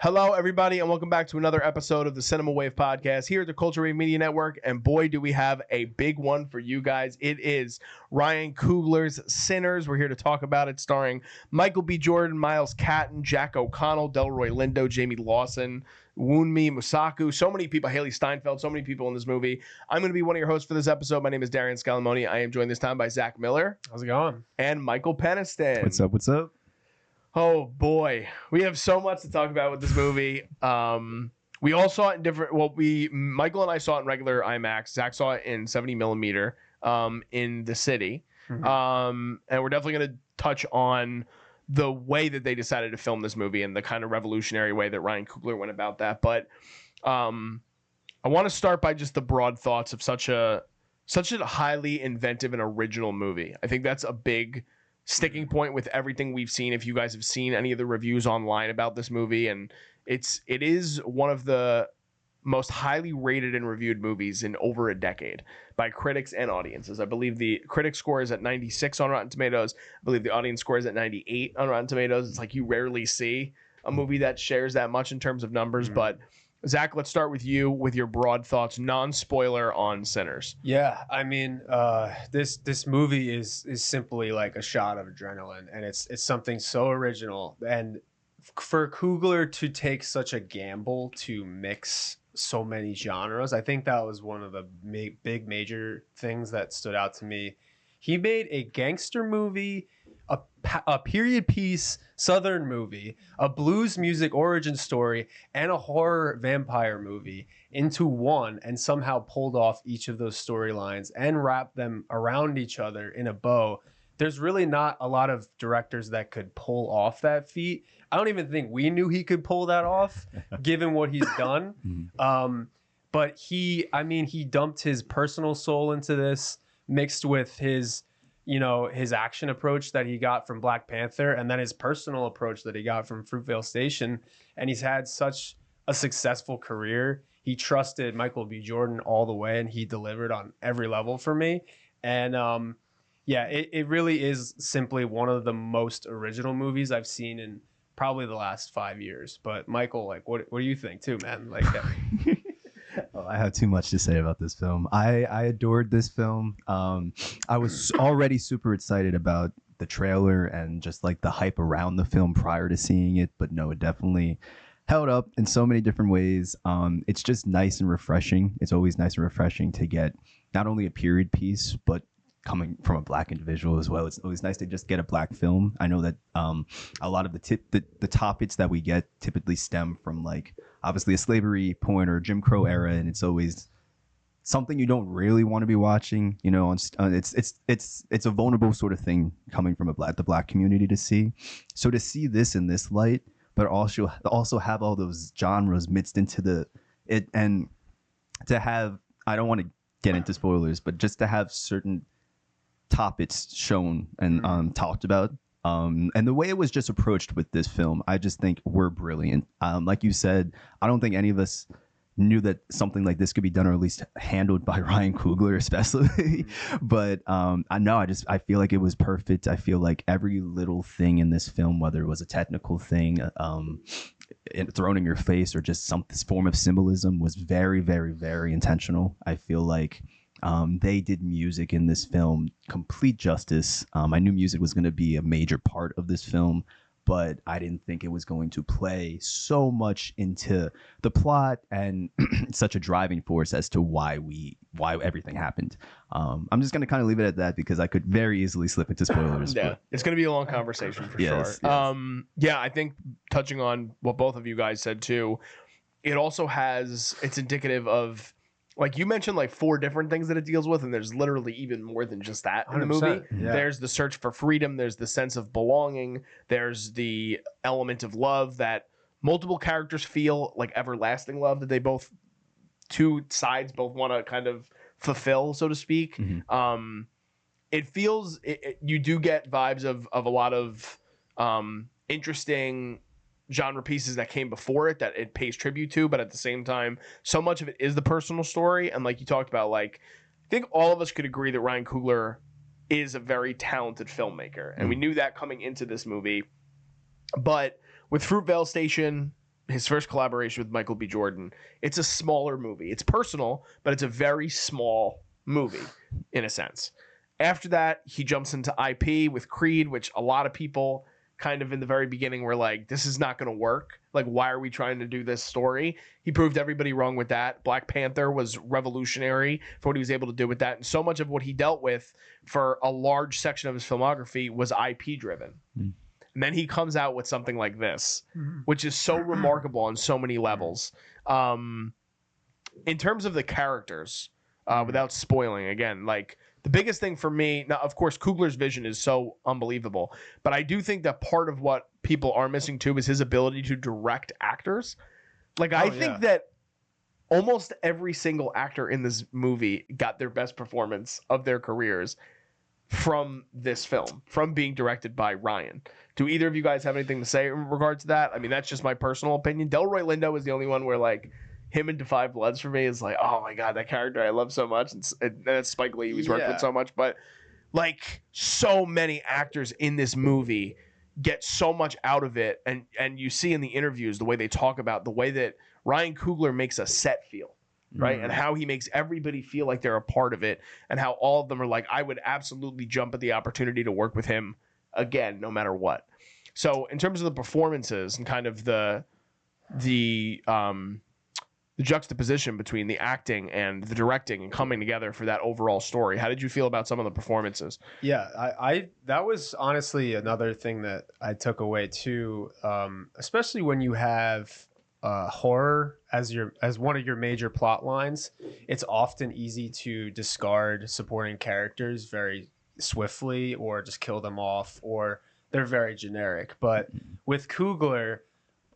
Hello, everybody, and welcome back to another episode of the Cinema Wave Podcast here at the Culture Wave Media Network. And boy, do we have a big one for you guys. It is Ryan Coogler's Sinners. We're here to talk about it, starring Michael B. Jordan, Miles Caton, Jack O'Connell, Delroy, Lindo, Jayme, Lawson, Wunmi, Mosaku, so many people, Hailee Steinfeld, so many people in this movie. I'm going to be one of your hosts for this episode. My name is Darian. I am joined this time by Zach Miller. How's it going? And Michael Peniston. What's up? What's up? Oh boy, we have so much to talk about with this movie. We all saw it in different. Well, Michael and I saw it in regular IMAX. Zach saw it in 70 millimeter in the city, and we're definitely going to touch on the way that they decided to film this movie and the kind of revolutionary way that Ryan Coogler went about that. But I want to start by just the broad thoughts of such a highly inventive and original movie. I think that's a big sticking point with everything we've seen. If you guys have seen any of the reviews online about this movie, and it is one of the most highly rated and reviewed movies in over a decade by critics and audiences. I believe the critic score is at 96 on Rotten Tomatoes. I believe the audience score is at 98 on Rotten Tomatoes. It's like you rarely see a movie that shares that much in terms of numbers. But Zach, let's start with you with your broad thoughts, non-spoiler on Sinners. Yeah, I mean, this movie is simply like a shot of adrenaline, and it's something so original. And for Coogler to take such a gamble to mix so many genres, I think that was one of the big major things that stood out to me. He made a gangster movie, a period piece Southern movie, a blues music origin story, and a horror vampire movie into one, and somehow pulled off each of those storylines and wrapped them around each other in a bow. There's really not a lot of directors that could pull off that feat. I don't even think we knew he could pull that off, given what he's done. But he dumped his personal soul into this, mixed with his action approach that he got from Black Panther, and then his personal approach that he got from Fruitvale Station. And he's had such a successful career. He trusted Michael B. Jordan all the way, and he delivered on every level for me. And it really is simply one of the most original movies I've seen in probably the last 5 years. But Michael, like, what do you think too, man? Like, Oh, I have too much to say about this film. I adored this film. I was already super excited about the trailer and just like the hype around the film prior to seeing it. But no, it definitely held up in so many different ways. It's just nice and refreshing. It's always nice and refreshing to get not only a period piece, but coming from a Black individual as well. It's always nice to just get a Black film. I know that a lot of the topics that we get typically stem from, like, obviously a slavery point or Jim Crow era, and it's always something you don't really want to be watching. You know, it's a vulnerable sort of thing coming from the Black community to see. So to see this in this light, but also have all those genres mixed into it, and to have, I don't want to get into spoilers, but just to have certain topics shown and talked about, and the way it was just approached with this film, I just think were brilliant. Like you said, I don't think any of us knew that something like this could be done, or at least handled by Ryan Coogler especially. But I feel like it was perfect. I feel like every little thing in this film, whether it was a technical thing thrown in your face or just some form of symbolism, was very, very, very intentional. I feel like they did music in this film complete justice. I knew music was going to be a major part of this film, but I didn't think it was going to play so much into the plot and such a driving force as to why everything happened. I'm just going to kind of leave it at that because I could very easily slip into spoilers. Yeah, it's going to be a long conversation for sure. Yes. I think touching on what both of you guys said too, it's indicative of, like you mentioned, like 4 different things that it deals with, and there's literally even more than just that in the movie. Yeah. There's the search for freedom, there's the sense of belonging, there's the element of love that multiple characters feel, like everlasting love that two sides both want to kind of fulfill, so to speak. It feels, you do get vibes of a lot of interesting genre pieces that came before it that it pays tribute to, but at the same time, so much of it is the personal story. And like you talked about, like, I think all of us could agree that Ryan Coogler is a very talented filmmaker, and we knew that coming into this movie. But with Fruitvale Station, his first collaboration with Michael B. Jordan. It's a smaller movie. It's personal, but it's a very small movie in a sense. After that, he jumps into IP with Creed, which a lot of people kind of in the very beginning were like, this is not going to work. Like, why are we trying to do this story? He proved everybody wrong with that. Black Panther was revolutionary for what he was able to do with that. And so much of what he dealt with for a large section of his filmography was IP driven. And then he comes out with something like this, which is so remarkable on so many levels. In terms of the characters, without spoiling, again, like the biggest thing for me, now, of course, Coogler's vision is so unbelievable, but I do think that part of what people are missing too is his ability to direct actors. Like, I think that almost every single actor in this movie got their best performance of their careers from this film, from being directed by Ryan. Do either of you guys have anything to say in regard to that? I mean, that's just my personal opinion. Delroy Lindo is the only one where, like, him and Defy Bloods for me is like, oh my God, that character I love so much. And that's Spike Lee, who's worked with so much. But, like, so many actors in this movie get so much out of it. And you see in the interviews the way they talk about the way that Ryan Coogler makes a set feel. Right. And how he makes everybody feel like they're a part of it, and how all of them are like, I would absolutely jump at the opportunity to work with him again, no matter what. So in terms of the performances and kind of the juxtaposition between the acting and the directing and coming together for that overall story, how did you feel about some of the performances? Yeah, I that was honestly another thing that I took away too, especially when you have horror as one of your major plot lines. It's often easy to discard supporting characters very swiftly, or just kill them off, or they're very generic. But with Coogler,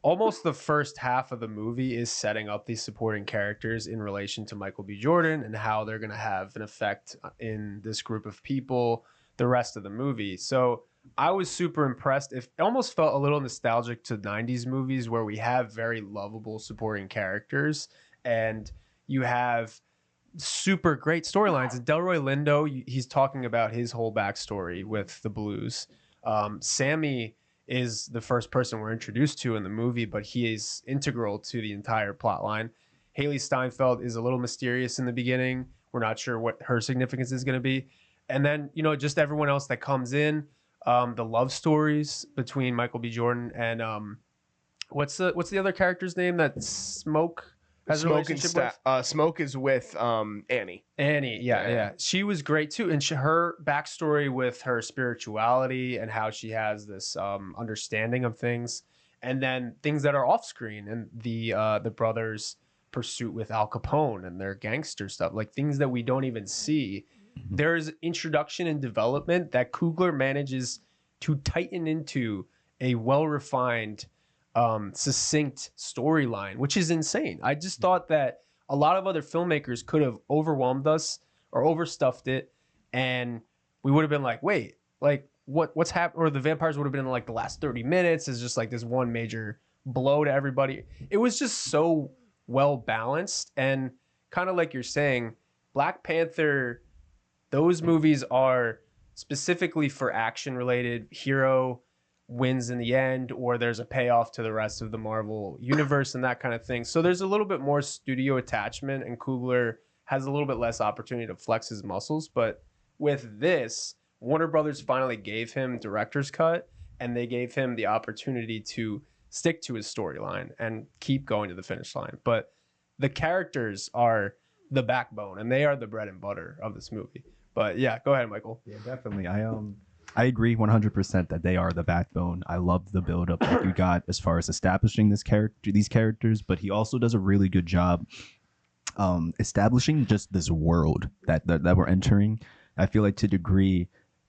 almost the first half of the movie is setting up these supporting characters in relation to Michael B. Jordan and how they're going to have an effect in this group of people the rest of the movie. So I was super impressed. It almost felt a little nostalgic to 90s movies where we have very lovable supporting characters and you have super great storylines. And Delroy Lindo, he's talking about his whole backstory with the Blues. Sammy is the first person we're introduced to in the movie, but he is integral to the entire plot line. Hailee Steinfeld is a little mysterious in the beginning. We're not sure what her significance is going to be. And then, you know, just everyone else that comes in. The love stories between Michael B. Jordan and what's the other character's name that Smoke has a relationship with? Smoke is with Annie. Yeah. She was great too, and her backstory with her spirituality and how she has this understanding of things, and then things that are off screen, and the brothers' pursuit with Al Capone and their gangster stuff, like things that we don't even see. There's introduction and development that Coogler manages to tighten into a well-refined, succinct storyline, which is insane. I just thought that a lot of other filmmakers could have overwhelmed us or overstuffed it, and we would have been like, wait, like what's happened? Or the vampires would have been in like the last 30 minutes is just like this one major blow to everybody. It was just so well balanced, and kind of like you're saying, Black Panther, those movies are specifically for action related. Hero wins in the end, or there's a payoff to the rest of the Marvel universe and that kind of thing. So there's a little bit more studio attachment, and Coogler has a little bit less opportunity to flex his muscles. But with this, Warner Brothers finally gave him director's cut, and they gave him the opportunity to stick to his storyline and keep going to the finish line. But the characters are the backbone, and they are the bread and butter of this movie. But yeah, go ahead, Michael. Yeah, definitely. I agree 100% that they are the backbone. I love the buildup that you got as far as establishing these characters, but he also does a really good job establishing just this world that we're entering. I feel like to a degree,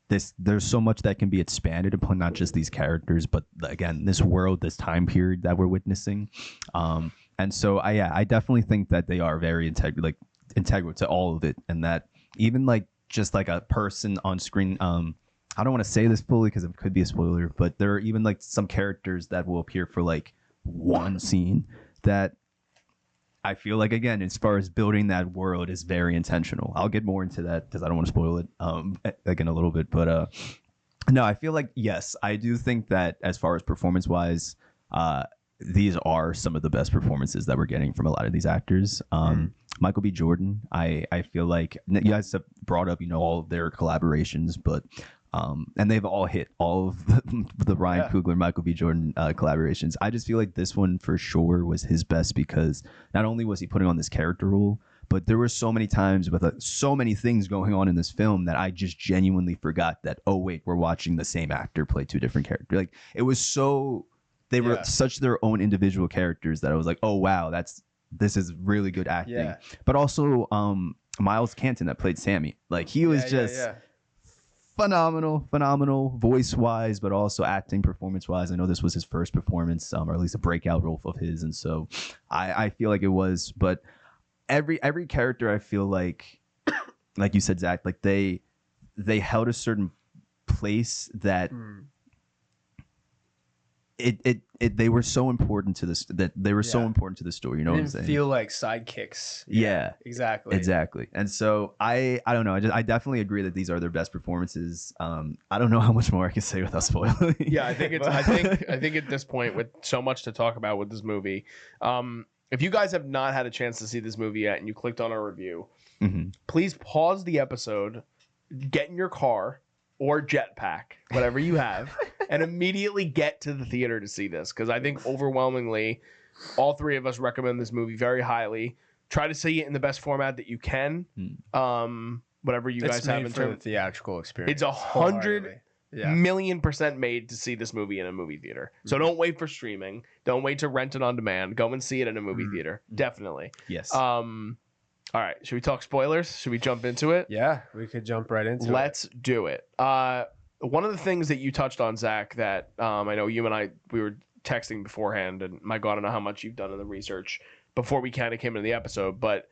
there's so much that can be expanded upon, not just these characters, but again, this world, this time period that we're witnessing. And so I definitely think that they are very integral to all of it, and that even like just like a person on screen, I don't want to say this fully because it could be a spoiler, but there are even like some characters that will appear for like one scene that I feel like, again, as far as building that world, is very intentional. I'll get more into that because I don't want to spoil it like in a little bit. But no, I feel like, yes, I do think that as far as performance wise, these are some of the best performances that we're getting from a lot of these actors. Michael B. Jordan, I feel like you guys have brought up, all of their collaborations, but and they've all hit all of the Ryan Coogler, Michael B. Jordan collaborations. I just feel like this one for sure was his best because not only was he putting on this character role, but there were so many times with so many things going on in this film that I just genuinely forgot that, oh, wait, we're watching the same actor play two different characters. Like, it was so, they were such their own individual characters that I was like, oh, wow, this is really good acting. Yeah. But also Miles Caton that played Sammy. Like, he was phenomenal voice-wise, but also acting performance-wise. I know this was his first performance, or at least a breakout role of his. And so I feel like it was, but every character, I feel like you said, Zach, like they held a certain place that they were so important to this, that they were so important to the story. You know what I'm saying? Feel like sidekicks. Yeah, exactly. And so I don't know. I definitely agree that these are their best performances. I don't know how much more I can say without spoiling. Yeah, I think I think at this point, with so much to talk about with this movie, if you guys have not had a chance to see this movie yet and you clicked on our review, please pause the episode, get in your car or jetpack, whatever you have, and immediately get to the theater to see this. Because I think overwhelmingly, all three of us recommend this movie very highly. Try to see it in the best format that you can. Whatever you guys have in terms of the theatrical experience. It's 100,000,000% made to see this movie in a movie theater. So don't wait for streaming. Don't wait to rent it on demand. Go and see it in a movie theater. Definitely. Yes. All right. Should we talk spoilers? Should we jump into it? Yeah, we could jump right into it. Let's do it. One of the things that you touched on, Zach, that I know you and we were texting beforehand, and my God, I don't know how much you've done in the research before we kind of came into the episode, but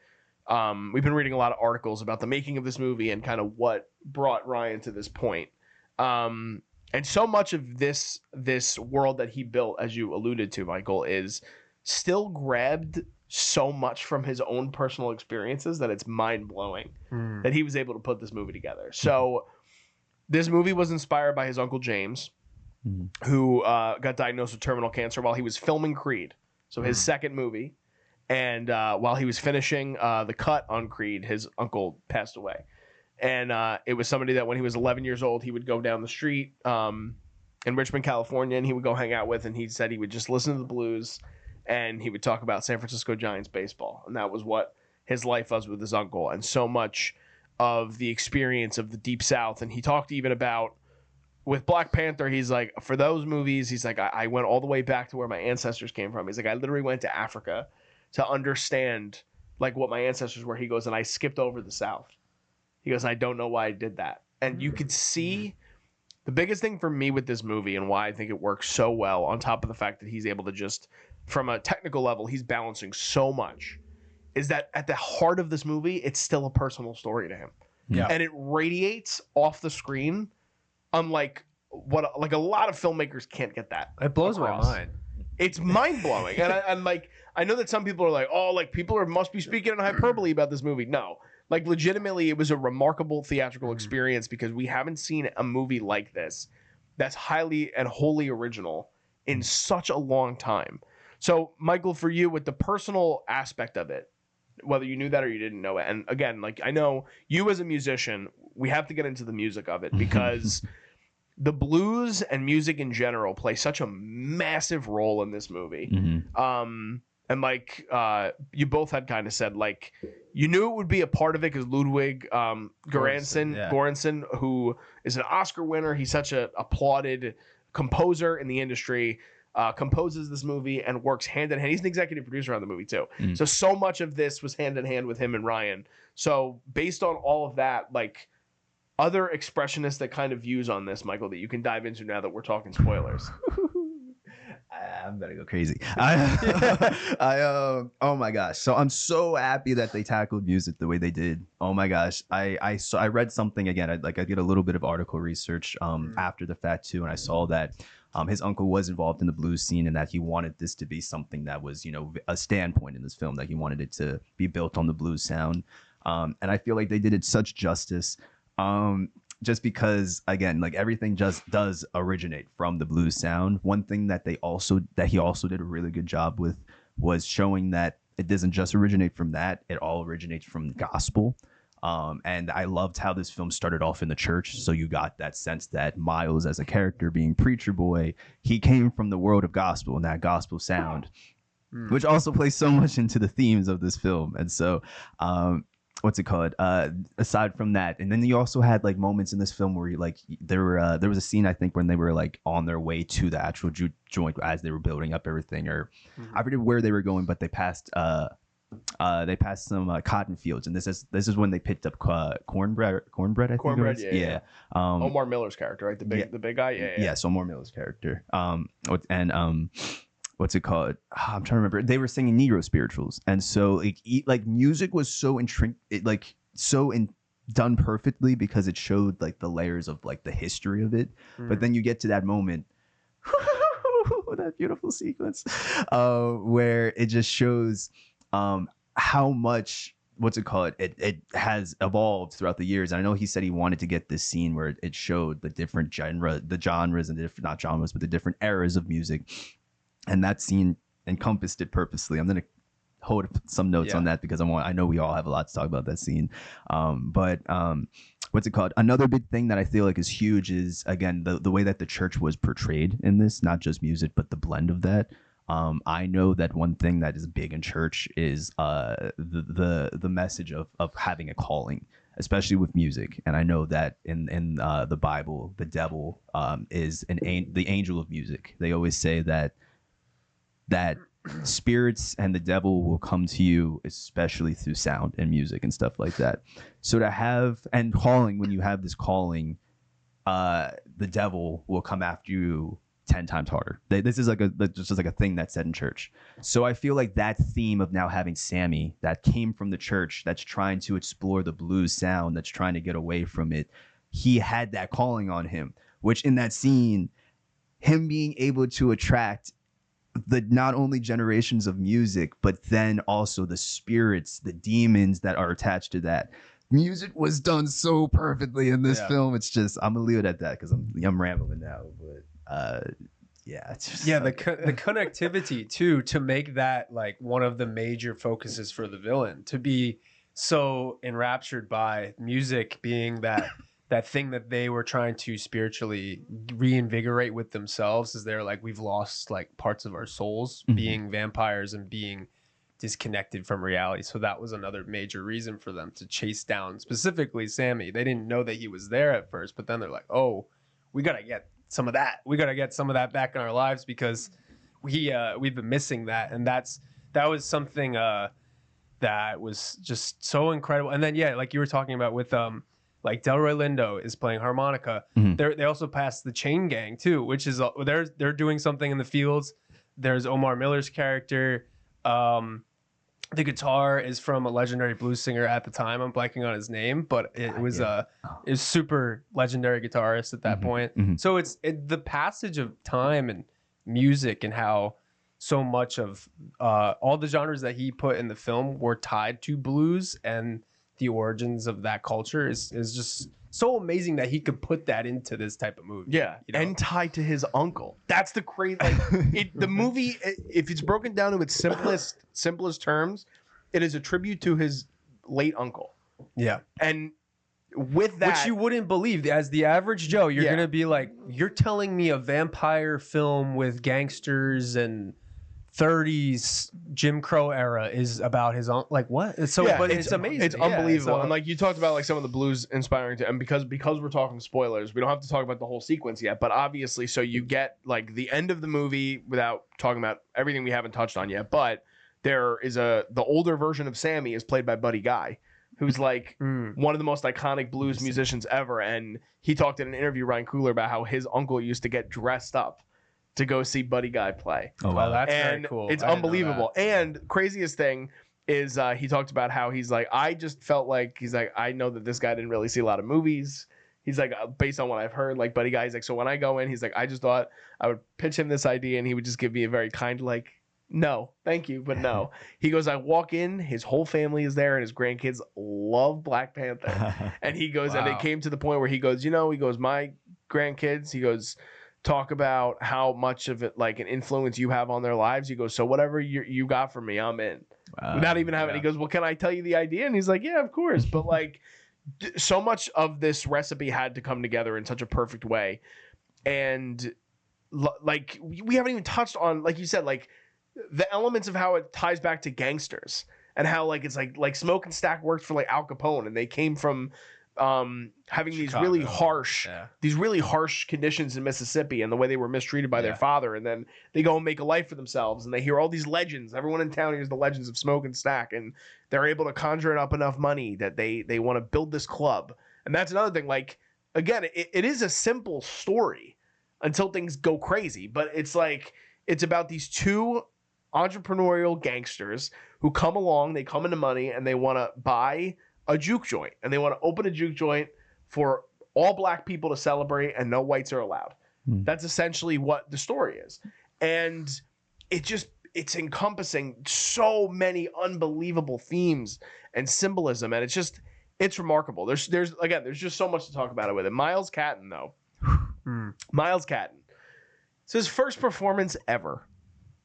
we've been reading a lot of articles about the making of this movie and kind of what brought Ryan to this point. And so much of this world that he built, as you alluded to, Michael, is still grabbed so much from his own personal experiences that it's mind-blowing that he was able to put this movie together. So this movie was inspired by his uncle James, who got diagnosed with terminal cancer while he was filming Creed, so his second movie. And while he was finishing the cut on Creed, his uncle passed away. And it was somebody that when he was 11 years old, he would go down the street in Richmond, California, and he would go hang out with. And he said he would just listen to the blues, and he would talk about San Francisco Giants baseball. And that was what his life was with his uncle. And so much of the experience of the Deep South. And he talked even about, with Black Panther, he's like, for those movies, he's like, I went all the way back to where my ancestors came from. He's like, I literally went to Africa to understand like what my ancestors were. He goes, and I skipped over the South. He goes, I don't know why I did that. And you could see the biggest thing for me with this movie and why I think it works so well, on top of the fact that he's able to just, from a technical level, he's balancing so much, is that at the heart of this movie, it's still a personal story to him. Yeah. And it radiates off the screen, unlike what, like, a lot of filmmakers can't get that. It blows across. my mind. It's mind-blowing. And I know that some people are like, oh, like, people must be speaking in hyperbole about this movie. No. Like, legitimately, it was a remarkable theatrical experience because we haven't seen a movie like this that's highly and wholly original in such a long time. So, Michael, for you, with the personal aspect of it, whether you knew that or you didn't know it, and again, like, I know you as a musician, we have to get into the music of it because the blues and music in general play such a massive role in this movie. And like you both had kind of said, like, you knew it would be a part of it because Ludwig Göransson, who is an Oscar winner, he's such a applauded composer in the industry, composes this movie and works hand in hand. He's an executive producer on the movie too. So much of this was hand in hand with him and Ryan. So based on all of that, like, other expressionistic kind of views on this, Michael, that you can dive into now that we're talking spoilers. I'm gonna go crazy. Oh my gosh. So I'm so happy that they tackled music the way they did. Oh my gosh. I read something again. I did a little bit of article research after the fact too, and I saw that his uncle was involved in the blues scene and that he wanted this to be something that was, a standpoint in this film, that he wanted it to be built on the blues sound. And I feel like they did it such justice. just because again, like everything just does originate from the blues sound. One thing that he also did a really good job with was showing that it doesn't just originate from that, it all originates from the gospel. And I loved how this film started off in the church. So you got that sense that Miles, as a character being preacher boy, he came from the world of gospel and that gospel sound, which also plays so much into the themes of this film. And so, what's it called? Aside from that, and then you also had like moments in this film where there was a scene, I think, when they were like on their way to the actual joint as they were building up everything, or I forget where they were going, but they passed some cotton fields, and this is when they picked up cornbread. I think it was. Yeah. Omar Miller's character, right? The big guy. Yeah. So Omar Miller's character. What's it called? I'm trying to remember. They were singing Negro spirituals, and so like music was so done perfectly because it showed like the layers of like the history of it. But then you get to that moment. That beautiful sequence where it just shows how much it has evolved throughout the years. And I know he said he wanted to get this scene where it showed the different genres and not genres, but the different eras of music, and that scene encompassed it purposely. I'm gonna hold some notes on that because I know we all have a lot to talk about that scene. What's it called? Another big thing that I feel like is huge is, again, the way that the church was portrayed in this, not just music, but the blend of that. I know that one thing that is big in church is the message of having a calling, especially with music. And I know that in the Bible, the devil is the angel of music. They always say that spirits and the devil will come to you, especially through sound and music and stuff like that. So to have and calling, when you have this calling, the devil will come after you 10 times harder. This is just like a thing that's said in church. So I feel like that theme of now having Sammy that came from the church, that's trying to explore the blues sound, that's trying to get away from it. He had that calling on him, which in that scene, him being able to attract the not only generations of music, but then also the spirits, the demons that are attached to that. Music was done so perfectly in this film. It's just, I'm gonna leave it at that because I'm rambling now, but it's just the connectivity too, to make that like one of the major focuses for the villain, to be so enraptured by music being that thing that they were trying to spiritually reinvigorate with themselves, is they're like, we've lost like parts of our souls being vampires and being disconnected from reality. So that was another major reason for them to chase down specifically Sammy. They didn't know that he was there at first, but then they're like, oh, we gotta get some of that. We gotta get some of that back in our lives because we've been missing that. And that was something that was just so incredible. And then like you were talking about with like Delroy Lindo is playing harmonica. They also passed the Chain Gang too, which is they're doing something in the fields. There's Omar Miller's character. The guitar is from a legendary blues singer at the time. I'm blanking on his name, but it was super legendary guitarist at that point. So it's the passage of time and music, and how so much of all the genres that he put in the film were tied to blues, and the origins of that culture is just so amazing that he could put that into this type of movie. Yeah, you know? And tied to his uncle. That's the crazy. Like, the movie, if it's broken down to its simplest terms, it is a tribute to his late uncle. Yeah, and with that, which you wouldn't believe as the average Joe, you're gonna be like, you're telling me a vampire film with gangsters and 30s Jim Crow era is about his own, like, what? So but it's amazing. It's unbelievable. And like you talked about, like some of the blues inspiring to, and because we're talking spoilers, we don't have to talk about the whole sequence yet, but obviously, so you get like the end of the movie without talking about everything we haven't touched on yet, but there is the older version of Sammy is played by Buddy Guy, who's like one of the most iconic blues musicians ever. And he talked in an interview, Ryan Coogler, about how his uncle used to get dressed up to go see Buddy Guy play. Oh wow, that's very cool. It's unbelievable. And craziest thing is he talked about how he's like, I just felt like, he's like, I know that this guy didn't really see a lot of movies. He's like, based on what I've heard, like Buddy Guy, he's like, so when I go in, he's like, I just thought I would pitch him this idea and he would just give me a very kind, like No, thank you, but no. He goes, I walk in, his whole family is there, and his grandkids love Black Panther. And he goes, and it came to the point where he goes, my grandkids, he goes, talk about how much of it, like an influence you have on their lives. He goes, so whatever you got for me, I'm in. Without even having, he goes, well, can I tell you the idea? And he's like, yeah, of course. But like, so much of this recipe had to come together in such a perfect way. And like, we haven't even touched on, like you said, like, the elements of how it ties back to gangsters and how like it's like Smoke and Stack worked for like Al Capone, and they came from having these really harsh conditions in Mississippi and the way they were mistreated by their father, and then they go and make a life for themselves, and they hear all these legends. Everyone in town hears the legends of Smoke and Stack, and they're able to conjure up enough money that they want to build this club. And that's another thing. Like, again, it is a simple story until things go crazy, but it's like it's about these two entrepreneurial gangsters who come along, they come into money, and they want to buy a juke joint, and they want to open a juke joint for all Black people to celebrate, and no whites are allowed. That's essentially what the story is. And it's encompassing so many unbelievable themes and symbolism, and it's remarkable. There's just so much to talk about it with it. Miles Caton, though. Miles Caton. It's his first performance ever.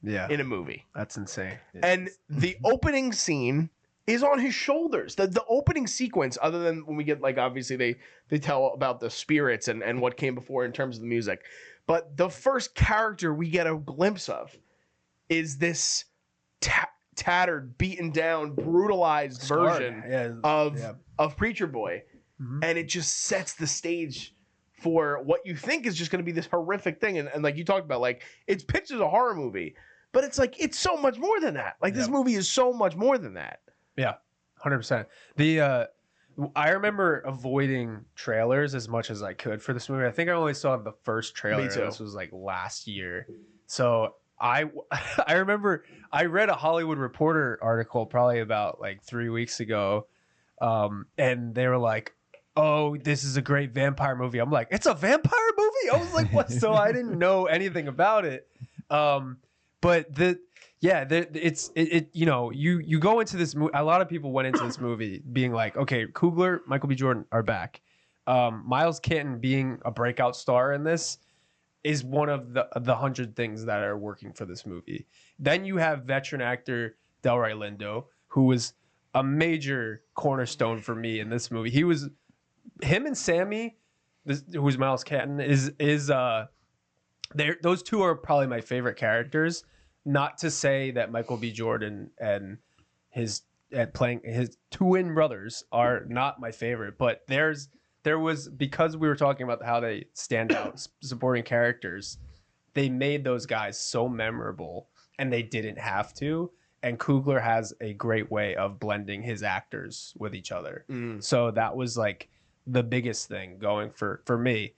Yeah, in a movie. That's insane. And the opening scene is on his shoulders. The opening sequence, other than when we get, like, obviously they tell about the spirits and what came before in terms of the music, but the first character we get a glimpse of is this tattered, beaten down, brutalized version of Preacher Boy. And it just sets the stage for what you think is just going to be this horrific thing. And like you talked about, like, it's pitched as a horror movie, but it's like, it's so much more than that. Like, this movie is so much more than that. Yeah, 100%. I remember avoiding trailers as much as I could for this movie. I think I only saw the first trailer. Me too. This was like last year. So I remember I read a Hollywood Reporter article probably about like 3 weeks ago. And they were like, oh, this is a great vampire movie. I'm like, it's a vampire movie? I was like, what? So I didn't know anything about it. But you go into this movie. A lot of people went into this movie being like, okay, Coogler, Michael B. Jordan are back. Miles Caton being a breakout star in this is one of the 100 things that are working for this movie. Then you have veteran actor Delroy Lindo, who was a major cornerstone for me in this movie. Him and Sammy, who's Miles Caton, those two are probably my favorite characters. Not to say that Michael B. Jordan and playing his twin brothers are not my favorite, but there was, because we were talking about how they stand out supporting characters, they made those guys so memorable, and they didn't have to. And Coogler has a great way of blending his actors with each other. So that was like the biggest thing going for me.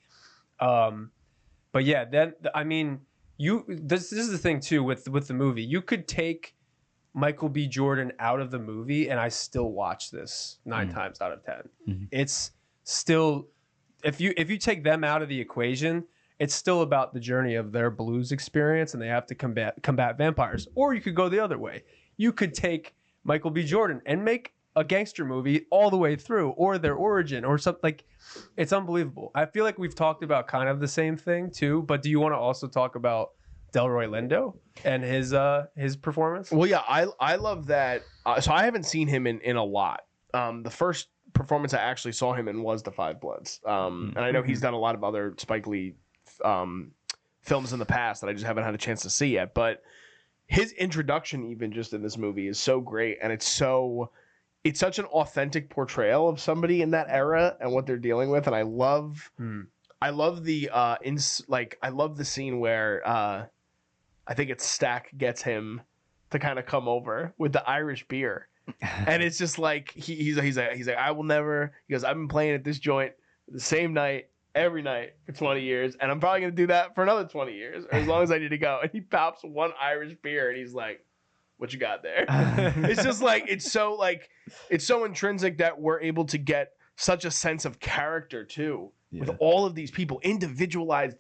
But yeah, then I mean, this is the thing too with the movie. You could take Michael B. Jordan out of the movie, and I still watch this 9 times out of 10. It's still, if you take them out of the equation, it's still about the journey of their blues experience, and they have to combat vampires. Or you could go the other way. You could take Michael B. Jordan and make a gangster movie all the way through, or their origin, or something. Like, it's unbelievable. I feel like we've talked about kind of the same thing too, but do you want to also talk about Delroy Lindo and his performance? Well, yeah, I love that. So I haven't seen him in a lot. The first performance I actually saw him in was The Five Bloods. And I know he's done a lot of other Spike Lee films in the past that I just haven't had a chance to see yet. But his introduction, even just in this movie, is so great, and it's such an authentic portrayal of somebody in that era and what they're dealing with. And I love the I love the scene where I think it's Stack gets him to kind of come over with the Irish beer. And it's just like he's like, I will never, he goes, I've been playing at this joint the same night every night for 20 years, and I'm probably gonna do that for another 20 years, or as long as I need to go. And he pops one Irish beer and he's like, what you got there? It's just like, it's so intrinsic that we're able to get such a sense of character too, with all of these people, individualized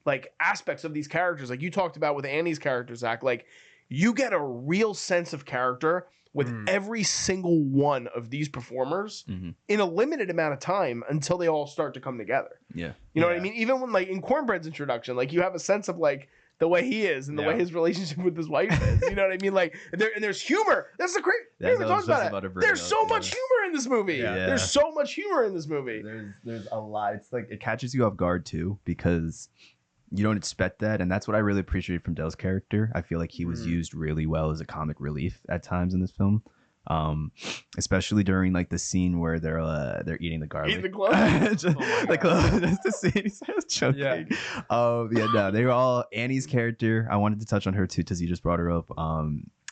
like aspects of these characters, like you talked about with Annie's character, Zach. Like, you get a real sense of character with every single one of these performers in a limited amount of time until they all start to come together. Yeah. You know what I mean? Even when like in Cornbread's introduction, like you have a sense of like the way he is and the way his relationship with his wife is. You know what I mean? Like there's humor. That's the great. We haven't talked about it. There's so much humor in this movie. Yeah. There's so much humor in this movie. There's a lot. It's like it catches you off guard too because you don't expect that, and that's what I really appreciate from Del's character. I feel like he was used really well as a comic relief at times in this film, especially during like the scene where they're eating the garlic. Eating the clove. Just, the clove. That's the scene. He's choking. Yeah. No, they were all Annie's character. I wanted to touch on her too because you just brought her up.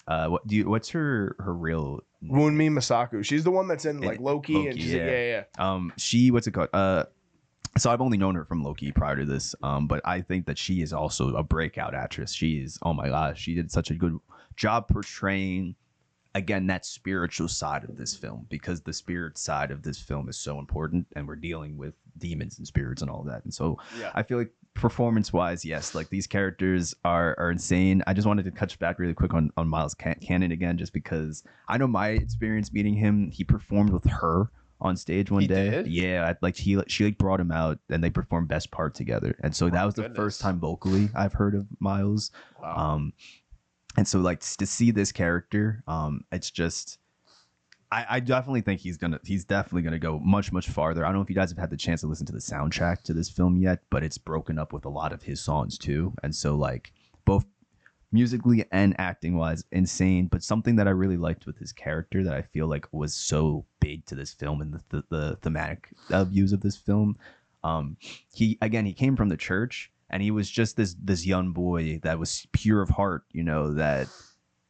What's her real Wunmi Mosaku. She's the one that's in like Loki and she's she what's it called? So I've only known her from Loki prior to this, but I think that she is also a breakout actress. She is, oh my gosh, she did such a good job portraying, again, that spiritual side of this film, because the spirit side of this film is so important, and we're dealing with demons and spirits and all that. And so I feel like performance-wise, yes, like these characters are insane. I just wanted to touch back really quick on Miles Caton again, just because I know my experience meeting him. He performed with her on stage one day. Did? Yeah, like she like brought him out and they performed best part together. And so that was the first time vocally I've heard of Miles. Wow. And so like to see this character, it's just I definitely think he's definitely gonna go much farther. I don't know if you guys have had the chance to listen to the soundtrack to this film yet, but it's broken up with a lot of his songs too. And so like both musically and acting wise, insane. But something that I really liked with his character that I feel like was so big to this film and the thematic views of this film, he came from the church, and he was just this young boy that was pure of heart, you know, that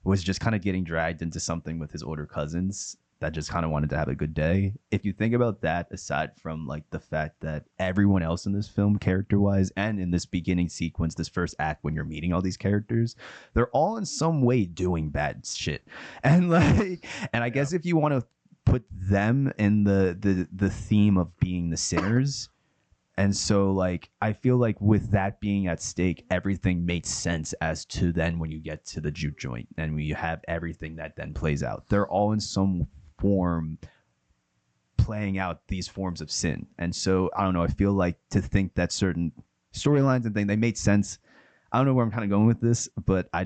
was just kind of getting dragged into something with his older cousins that just kind of wanted to have a good day. If you think about that, aside from like the fact that everyone else in this film, character wise, and in this beginning sequence, this first act, when you're meeting all these characters, they're all in some way doing bad shit. And like, and I guess if you want to put them in the theme of being the sinners. And so like, I feel like with that being at stake, everything makes sense as to then when you get to the juke joint and when you have everything that then plays out, they're all in some form playing out these forms of sin. And so I don't know, I feel like to think that certain storylines and things, they made sense. I don't know where I'm kind of going with this, but I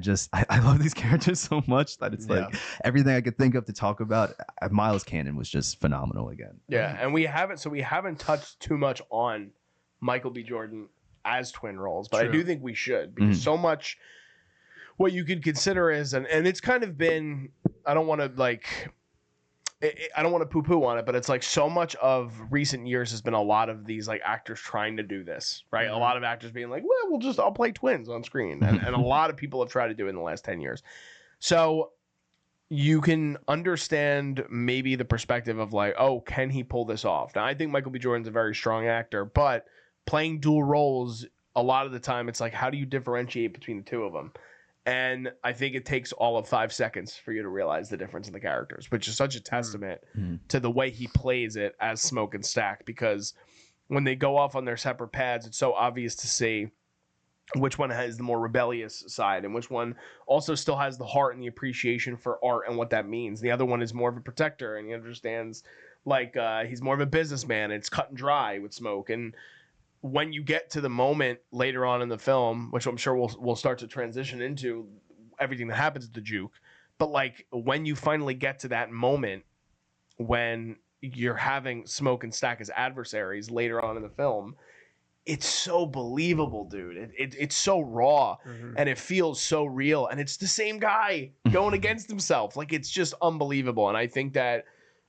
love these characters so much that it's like everything I could think of to talk about. Miles Caton was just phenomenal again. Yeah, and we haven't touched too much on Michael B. Jordan as twin roles, but I do think we should, because so much what you could consider is, and it's kind of been, I don't want to poo-poo on it, but it's like so much of recent years has been a lot of these like actors trying to do this, right? A lot of actors being like, well, I'll play twins on screen. And a lot of people have tried to do it in the last 10 years. So you can understand maybe the perspective of like, oh, can he pull this off? Now, I think Michael B. Jordan's a very strong actor, but playing dual roles, a lot of the time, it's like, how do you differentiate between the two of them? And I think it takes all of 5 seconds for you to realize the difference in the characters, which is such a testament to the way he plays it as Smoke and Stack, because when they go off on their separate paths, it's so obvious to see which one has the more rebellious side and which one also still has the heart and the appreciation for art and what that means. The other one is more of a protector, and he understands, like, he's more of a businessman. It's cut and dry with Smoke. And when you get to the moment later on in the film, which I'm sure we'll start to transition into everything that happens at the juke, but like when you finally get to that moment when you're having Smoke and Stack as adversaries later on in the film, it's so believable, dude. It's so raw, and it feels so real, and it's the same guy going against himself. Like, it's just unbelievable. And I think that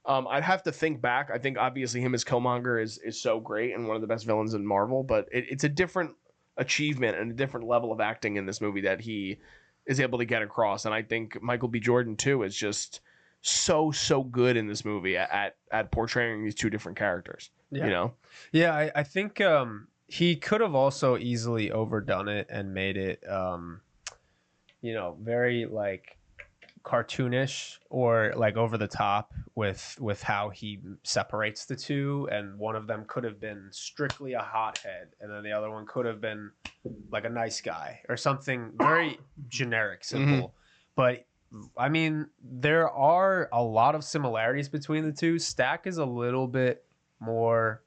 I'd have to think back. I think obviously him as Killmonger is so great and one of the best villains in Marvel, but it's a different achievement and a different level of acting in this movie that he is able to get across. And I think Michael B. Jordan too is just so good in this movie at portraying these two different characters. Yeah. You know? Yeah, I think he could have also easily overdone it and made it very like cartoonish or like over the top with how he separates the two, and one of them could have been strictly a hothead and then the other one could have been like a nice guy or something very generic, simple. but I mean, there are a lot of similarities between the two. Stack is a little bit more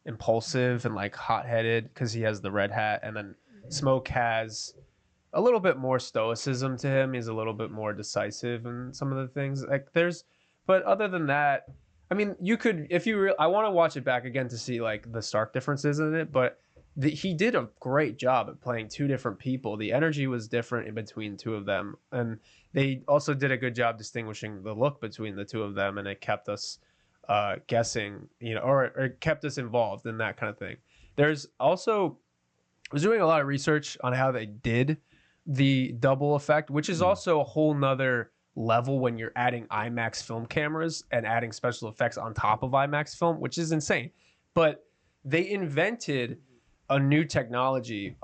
impulsive and like hot-headed because he has the red hat, and then Smoke has a little bit more stoicism to him. He's a little bit more decisive in some of the things. Like but other than that, I mean, you could, if you I want to watch it back again to see like the stark differences in it, but he did a great job at playing two different people. The energy was different in between two of them, and they also did a good job distinguishing the look between the two of them, and it kept us guessing, or it kept us involved in that kind of thing. There's also, I was doing a lot of research on how they did the double effect, which is also a whole nother level when you're adding IMAX film cameras and adding special effects on top of IMAX film, which is insane. But they invented a new technology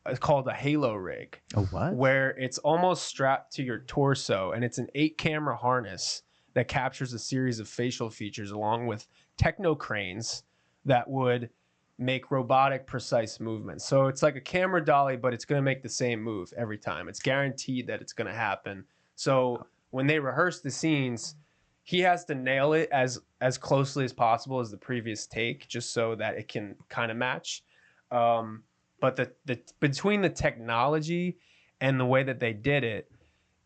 it's called a halo rig. Oh, what? Where it's almost strapped to your torso, and it's an 8-camera harness that captures a series of facial features along with techno cranes that would make robotic precise movements. So it's like a camera dolly, but it's going to make the same move every time. It's guaranteed that it's going to happen. So when they rehearse the scenes, he has to nail it as closely as possible as the previous take, just so that it can kind of match. But the between the technology and the way that they did it,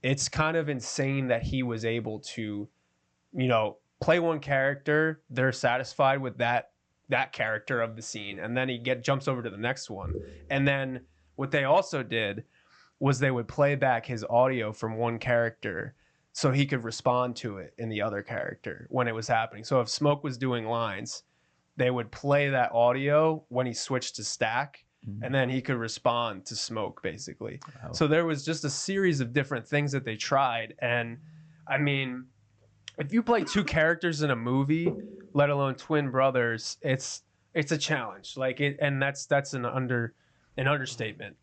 it's kind of insane that he was able to, play one character. They're satisfied with that character of the scene, and then he jumps over to the next one. And then what they also did was they would play back his audio from one character so he could respond to it in the other character when it was happening. So if Smoke was doing lines, they would play that audio when he switched to Stack, and then he could respond to Smoke, basically. Wow. So there was just a series of different things that they tried. And I mean, if you play two characters in a movie, let alone twin brothers, it's a challenge. Like it, and that's an understatement.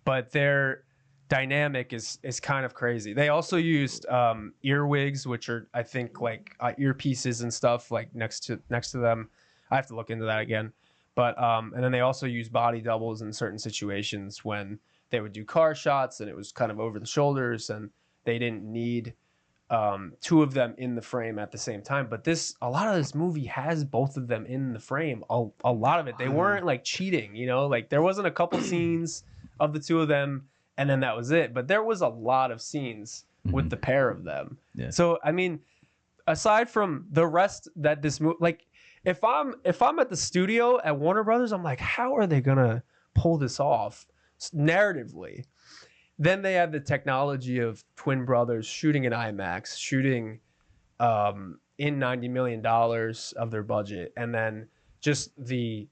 But their dynamic is kind of crazy. They also used earwigs, which are, I think, like earpieces and stuff like next to them. I have to look into that again. But and then they also use body doubles in certain situations when they would do car shots and it was kind of over the shoulders and they didn't need two of them in the frame at the same time. But a lot of this movie has both of them in the frame. A lot of it. They weren't like cheating, like there wasn't a couple scenes of the two of them and then that was it. But there was a lot of scenes with the pair of them. Yeah. So I mean, aside from the rest that this movie, like if I'm at the studio at Warner Brothers, I'm like, how are they gonna pull this off narratively? Then they have the technology of twin brothers shooting in IMAX, shooting in $90 million of their budget, and then just the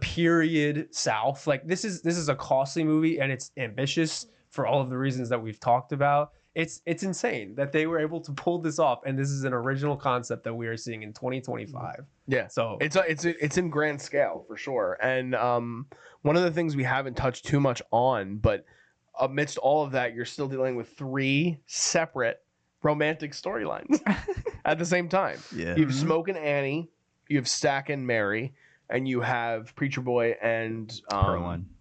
period South. Like this is a costly movie and it's ambitious for all of the reasons that we've talked about. It's insane that they were able to pull this off, and this is an original concept that we are seeing in 2025. Yeah, so it's in grand scale for sure. And one of the things we haven't touched too much on, but amidst all of that, you're still dealing with 3 separate romantic storylines at the same time. Yeah, you have Smoke and Annie, you have Stack and Mary, and you have Preacher Boy and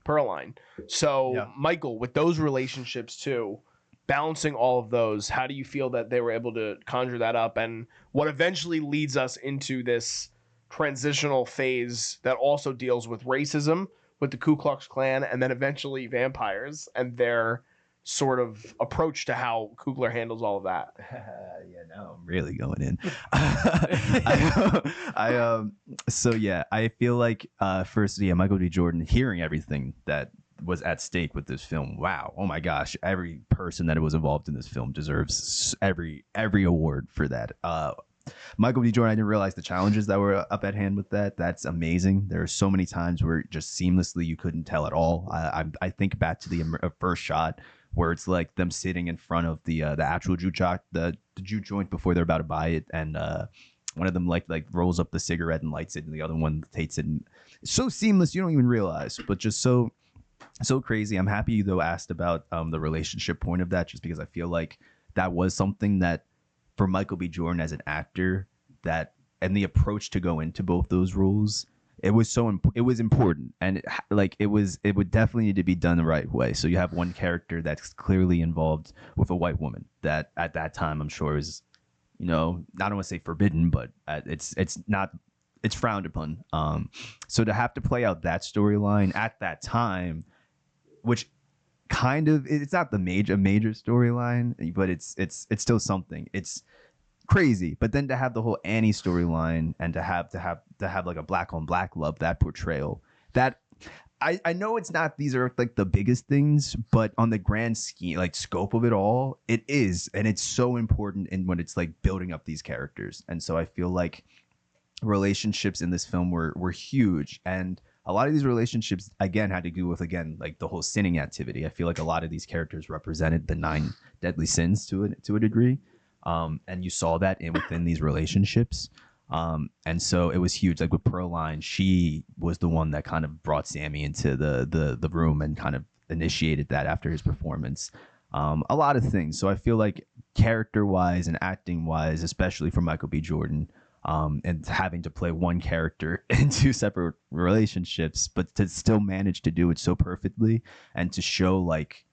Pearline. So yeah. Michael, with those relationships too, balancing all of those, how do you feel that they were able to conjure that up, and what eventually leads us into this transitional phase that also deals with racism, with the Ku Klux Klan, and then eventually vampires and their sort of approach to how Coogler handles all of that? Yeah, now I'm really going in. So yeah, I feel like first, Michael B. Jordan, hearing everything that was at stake with this film, wow, oh my gosh, every person that was involved in this film deserves every award for that. Michael B. Jordan, I didn't realize the challenges that were up at hand with that. That's amazing. There are so many times where just seamlessly you couldn't tell at all. I think back to the first shot where it's like them sitting in front of the actual the juke joint before they're about to buy it, and one of them like rolls up the cigarette and lights it, and the other one takes it. And it's so seamless you don't even realize, but just so crazy. I'm happy you though asked about the relationship point of that, just because I feel like that was something that for Michael B. Jordan as an actor, that and the approach to go into both those roles it was it was important, and it would definitely need to be done the right way. So you have one character that's clearly involved with a white woman that at that time I'm sure is, I don't want to say forbidden, but it's not, it's frowned upon. So to have to play out that storyline at that time, which kind of, it's not the major storyline, but it's still something. It's crazy. But then to have the whole Annie storyline and to have like a black on black love, that portrayal, that I know it's not, these are like the biggest things, but on the grand scheme, like scope of it all, it is, and it's so important in when it's like building up these characters. And so I feel like relationships in this film were huge, and a lot of these relationships again had to do with like the whole sinning activity. I feel like a lot of these characters represented the 9 deadly sins to a degree. And you saw that within these relationships. And so it was huge. Like with Pearline, she was the one that kind of brought Sammy into the room and kind of initiated that after his performance. A lot of things. So I feel like character wise and acting wise, especially for Michael B. Jordan, and having to play one character in 2 separate relationships, but to still manage to do it so perfectly and to show like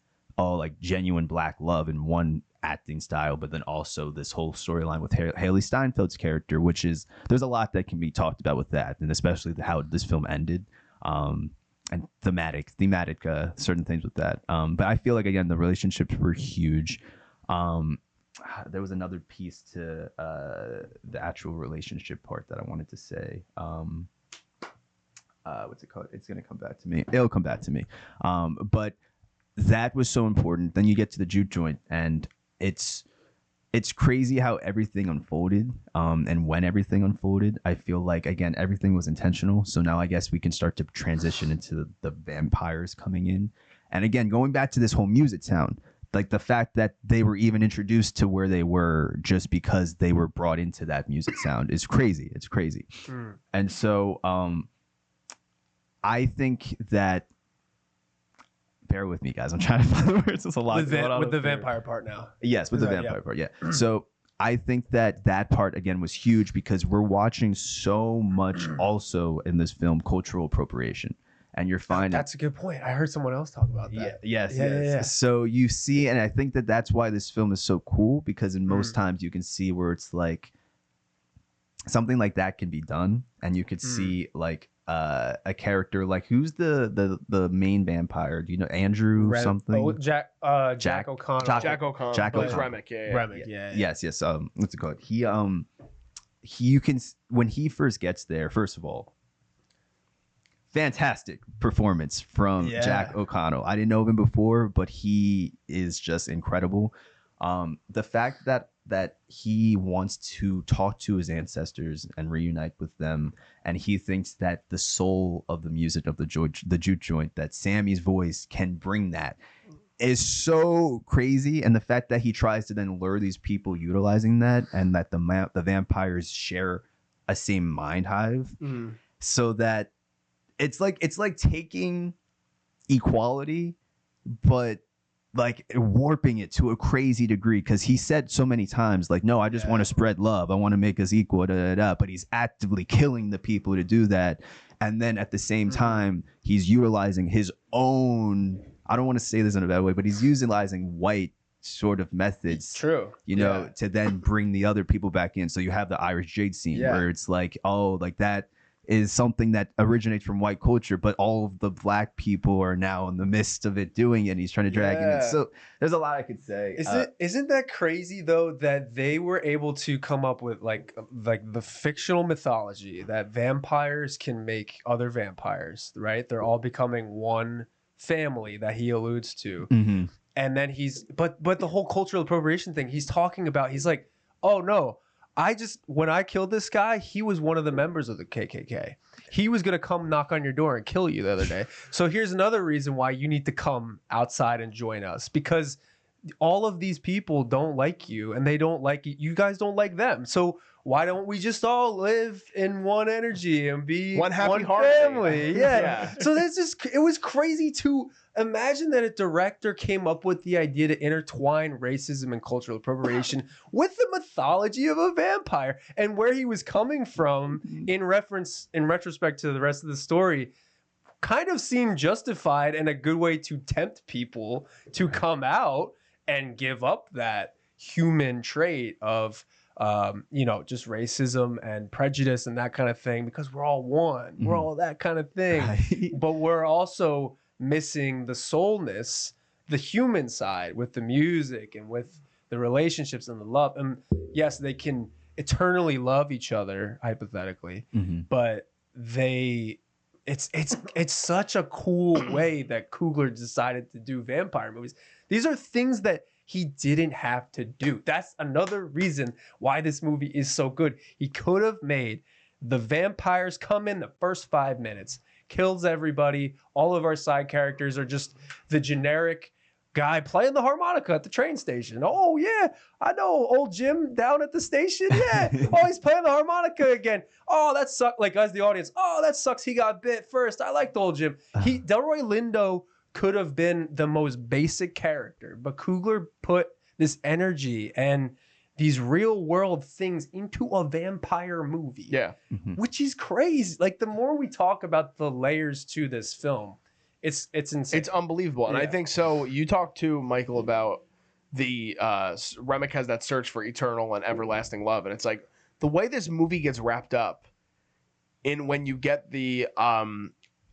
genuine black love in one acting style, but then also this whole storyline with Hailee Steinfeld's character, which is, there's a lot that can be talked about with that, and especially how this film ended, and thematic certain things with that. But I feel like again the relationships were huge. There was another piece to the actual relationship part that I wanted to say. What's it called? It's gonna come back to me. It'll come back to me. But that was so important. Then you get to the juke joint, and it's crazy how everything unfolded, and when everything unfolded. I feel like again everything was intentional. So now I guess we can start to transition into the vampires coming in, and again going back to this whole music sound. Like the fact that they were even introduced to where they were just because they were brought into that music sound is crazy. It's crazy. And so I think that, bear with me guys, I'm trying to find the words. There's a lot with the vampire part now. Yes, with the vampire part, yeah. So I think that part again was huge because we're watching so much also in this film cultural appropriation. And you're finding that's a good point. I heard someone else talk about that. Yeah. So you see, and I think that's why this film is so cool, because in most times you can see where it's like something like that can be done, and you could see like a character like, who's the main vampire? Do you know Andrew something? Oh, Jack O'Connell. Jack O'Connell. Jack O'Connell. Remick. Yeah. Yes. What's it called? He you can, when he first gets there, first of all, fantastic performance from Jack O'Connell. I didn't know him before, but he is just incredible. The fact that he wants to talk to his ancestors and reunite with them, and he thinks that the soul of the music of the juke joint, that Sammy's voice can bring that, is so crazy. And the fact that he tries to then lure these people utilizing that, and that the vampires share a same mind hive, so that it's like taking equality, but like warping it to a crazy degree. Because he said so many times, like, no, I just want to spread love, I want to make us equal, but he's actively killing the people to do that. And then at the same time, he's utilizing his own, I don't want to say this in a bad way, but he's utilizing white sort of methods, to then bring the other people back in. So you have the Irish Jade scene where it's like, oh, like that is something that originates from white culture, but all of the black people are now in the midst of it doing it, and he's trying to drag it in. So there's a lot I could say. Isn't that crazy though, that they were able to come up with like the fictional mythology that vampires can make other vampires, right? They're all becoming one family that he alludes to. And then but the whole cultural appropriation thing he's talking about, he's like, oh no, when I killed this guy, he was one of the members of the KKK. He was going to come knock on your door and kill you the other day. So here's another reason why you need to come outside and join us, because all of these people don't like you, and they don't like you guys don't like them. So why don't we just all live in one energy and be One happy family? Yeah. Yeah. So it was crazy to imagine that a director came up with the idea to intertwine racism and cultural appropriation with the mythology of a vampire, and where he was coming from in retrospect to the rest of the story kind of seemed justified and a good way to tempt people to come out and give up that human trait of just racism and prejudice and that kind of thing, because we're all one. We're all that kind of thing. Right. But we're also missing the soulness, the human side, with the music and with the relationships and the love. And yes, they can eternally love each other, hypothetically, but it's such a cool way that Coogler decided to do vampire movies. These are things that he didn't have to do. That's another reason why this movie is so good. He could have made the vampires come in the first 5 minutes, kills everybody. All of our side characters are just the generic guy playing the harmonica at the train station. Oh yeah, I know old Jim down at the station. Yeah. Oh, he's playing the harmonica again. Oh, that sucks. Like, as the audience, oh, that sucks. He got bit first. I liked old Jim. Delroy Lindo could have been the most basic character, but Coogler put this energy and these real world things into a vampire movie. Yeah. Which is crazy. Like, the more we talk about the layers to this film, it's insane. It's unbelievable. And I think so. You talked to Michael about the Remick has that search for eternal and everlasting love. And it's like the way this movie gets wrapped up in when you get the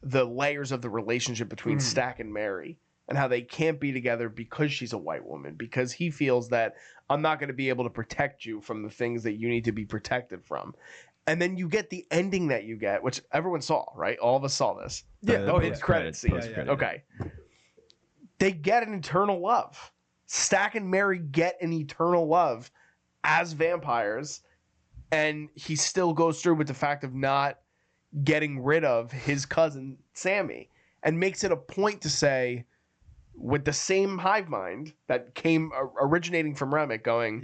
layers of the relationship between Stack and Mary, and how they can't be together because she's a white woman, because he feels that I'm not going to be able to protect you from the things that you need to be protected from. And then you get the ending that you get, which everyone saw, right? All of us saw this. The Credit scene. post-credit. Okay. They get an eternal love. Stack and Mary get an eternal love as vampires, and he still goes through with the fact of not getting rid of his cousin Sammy, and makes it a point to say, with the same hive mind that came originating from Remick, going,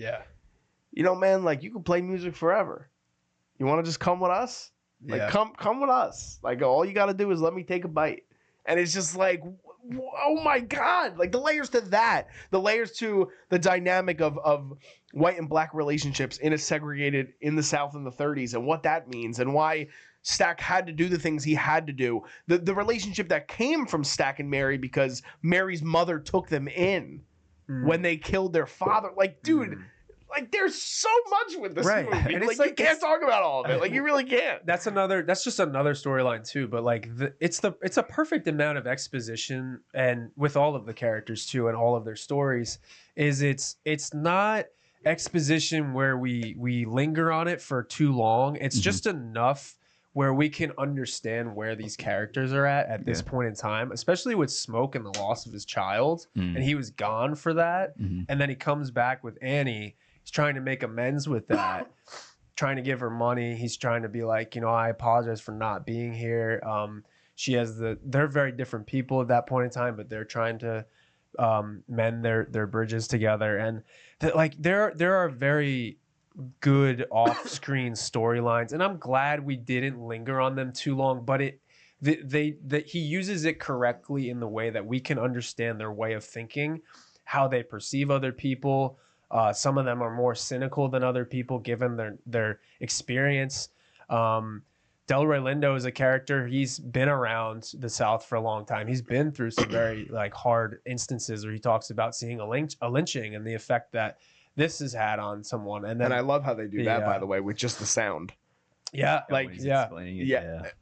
you know, man, like, you can play music forever. You want to just come with us? Like, come with us. Like, all you got to do is let me take a bite. And it's just like, oh my God, like, the layers to that, the layers to the dynamic of white and black relationships in a segregated in the South in the 30s, and what that means, and why Stack had to do the things he had to do. The relationship that came from Stack and Mary, because Mary's mother took them in when they killed their father. Like, dude, like, there's so much with this movie. And like, you can't talk about all of it. Like, you really can't. That's just another storyline too. But like, it's a perfect amount of exposition, and with all of the characters too, and all of their stories, it's not exposition where we linger on it for too long. It's just enough where we can understand where these characters are at this point in time, especially with Smoke and the loss of his child. And he was gone for that. And then he comes back with Annie. He's trying to make amends with that, trying to give her money. He's trying to be like, you know, I apologize for not being here. They're very different people at that point in time, but they're trying to mend their bridges together. And there are very good off-screen storylines, and I'm glad we didn't linger on them too long, but he uses it correctly in the way that we can understand their way of thinking, how they perceive other people. Some of them are more cynical than other people given their experience. Delroy Lindo is a character. He's been around the South for a long time. He's been through some very hard instances where he talks about seeing a lynching and the effect that this has had on someone. And then I love how they do that, by the way, with just the sound. Yeah, explaining it,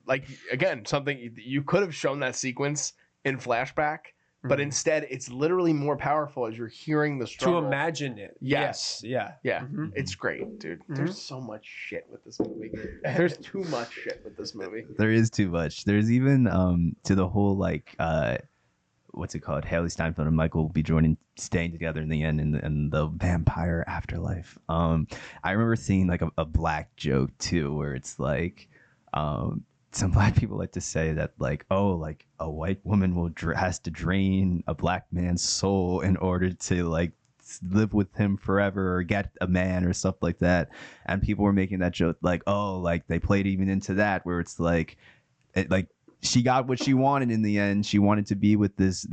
like, again, something you could have shown that sequence in flashback, but instead it's literally more powerful as you're hearing the struggle. To imagine it. Yes. Yeah. It's great, dude. There's so much shit with this movie. There's too much shit with this movie. There is too much. There's even to the whole what's it called? Hailee Steinfeld and Michael will be staying together in the end in the vampire afterlife. I remember seeing a black joke too, where it's like, some black people like to say that like, oh, like a white woman has to drain a black man's soul in order to like live with him forever or get a man or stuff like that. And people were making that joke like, oh, like they played even into that where it's like she got what she wanted in the end. She wanted to be with this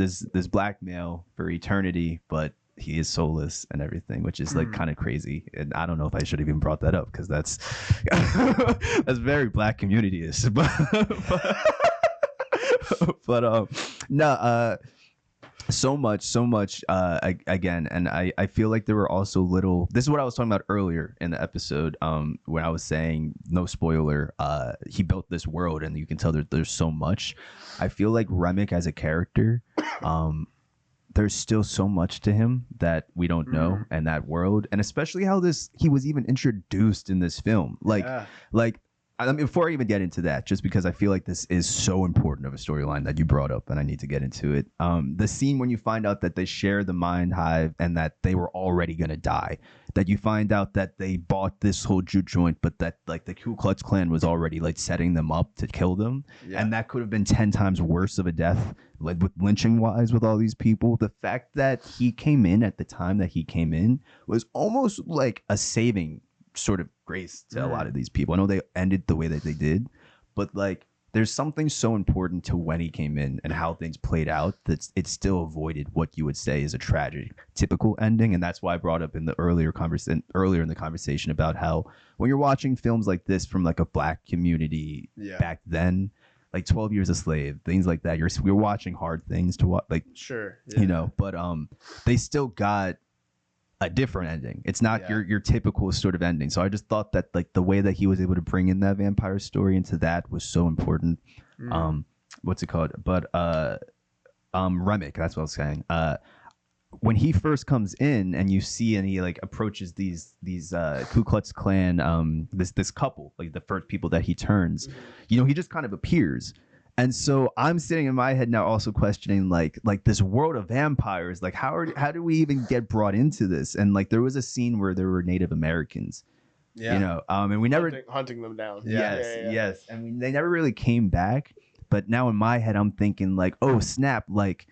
black male for eternity, but he is soulless and everything, which is like kind of crazy. And I don't know if I should have even brought that up because that's that's very black community-ish. But no, so much again, and I feel like there were also little. This is what I was talking about earlier in the episode, when I was saying no spoiler. He built this world, and you can tell there's so much. I feel like Remick as a character, there's still so much to him that we don't know, and that world, and especially how he was even introduced in this film. I mean, before I even get into that, just because I feel like this is so important of a storyline that you brought up, and I need to get into it. The scene when you find out that they share the mind hive and that they were already gonna die, that you find out that they bought this whole juke joint, but that like the Ku Klux Klan was already like setting them up to kill them, and that could have been 10 times worse of a death, like with lynching wise with all these people. The fact that he came in at the time that he came in was almost like a saving sort of grace to a lot of these people. I know they ended the way that they did, but like there's something so important to when he came in and how things played out that it still avoided what you would say is a tragic typical ending. And that's why I brought up in the earlier in the conversation about how when you're watching films like this from like a black community back then, like 12 Years a Slave, things like that, you're watching hard things to watch, like you know, but they still got a different ending. It's not your typical sort of ending. So I just thought that like the way that he was able to bring in that vampire story into that was so important. What's it called? But Remick, that's what I was saying. When he first comes in and you see and he like approaches these Ku Klux Klan, this couple, like the first people that he turns, you know, he just kind of appears. And so I'm sitting in my head now also questioning like this world of vampires, like how do we even get brought into this? And like there was a scene where there were Native Americans, you know, and we never hunting them down. Yes. I mean, they never really came back. But now in my head, I'm thinking like, oh snap, like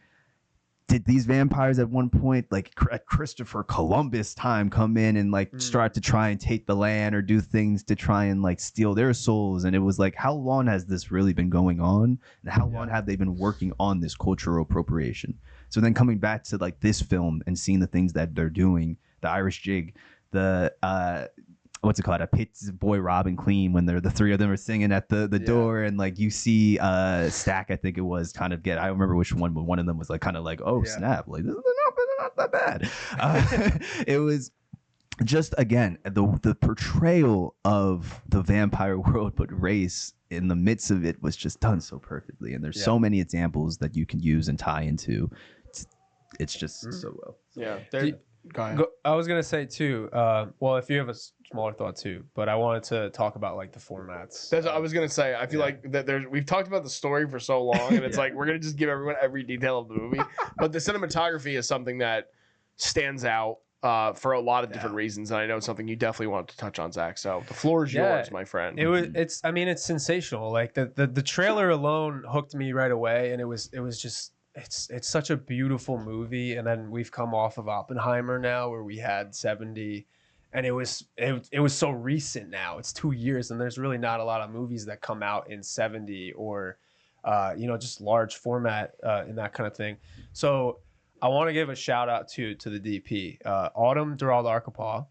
did these vampires at one point, like at Christopher Columbus time, come in and like start to try and take the land or do things to try and like steal their souls? And it was like, how long has this really been going on? And how long have they been working on this cultural appropriation? So then coming back to like this film and seeing the things that they're doing, the Irish jig, the what's it called? A Pitts Boy Robin Clean, when the three of them are singing at the door, and like you see Stack, I think it was, kind of get, I don't remember which one, but one of them was like kind of like, oh snap, like this is not that bad. It was just, again, the portrayal of the vampire world but race in the midst of it was just done so perfectly, and there's so many examples that you can use and tie into. It's just so well. Go ahead. I was gonna say too. Well, if you have a smaller thought too, but I wanted to talk about like the formats. That's what I was gonna say. I feel like that we've talked about the story for so long, and it's like we're gonna just give everyone every detail of the movie. But the cinematography is something that stands out for a lot of different reasons, and I know it's something you definitely want to touch on, Zach. So the floor is yours, my friend. It's sensational. Like the trailer alone hooked me right away, and it was just. It's such a beautiful movie, and then we've come off of Oppenheimer now, where we had 70, and it was so recent now. It's 2 years, and there's really not a lot of movies that come out in 70 or just large format in that kind of thing. So I want to give a shout out to the DP. Autumn Durald-Arkapaw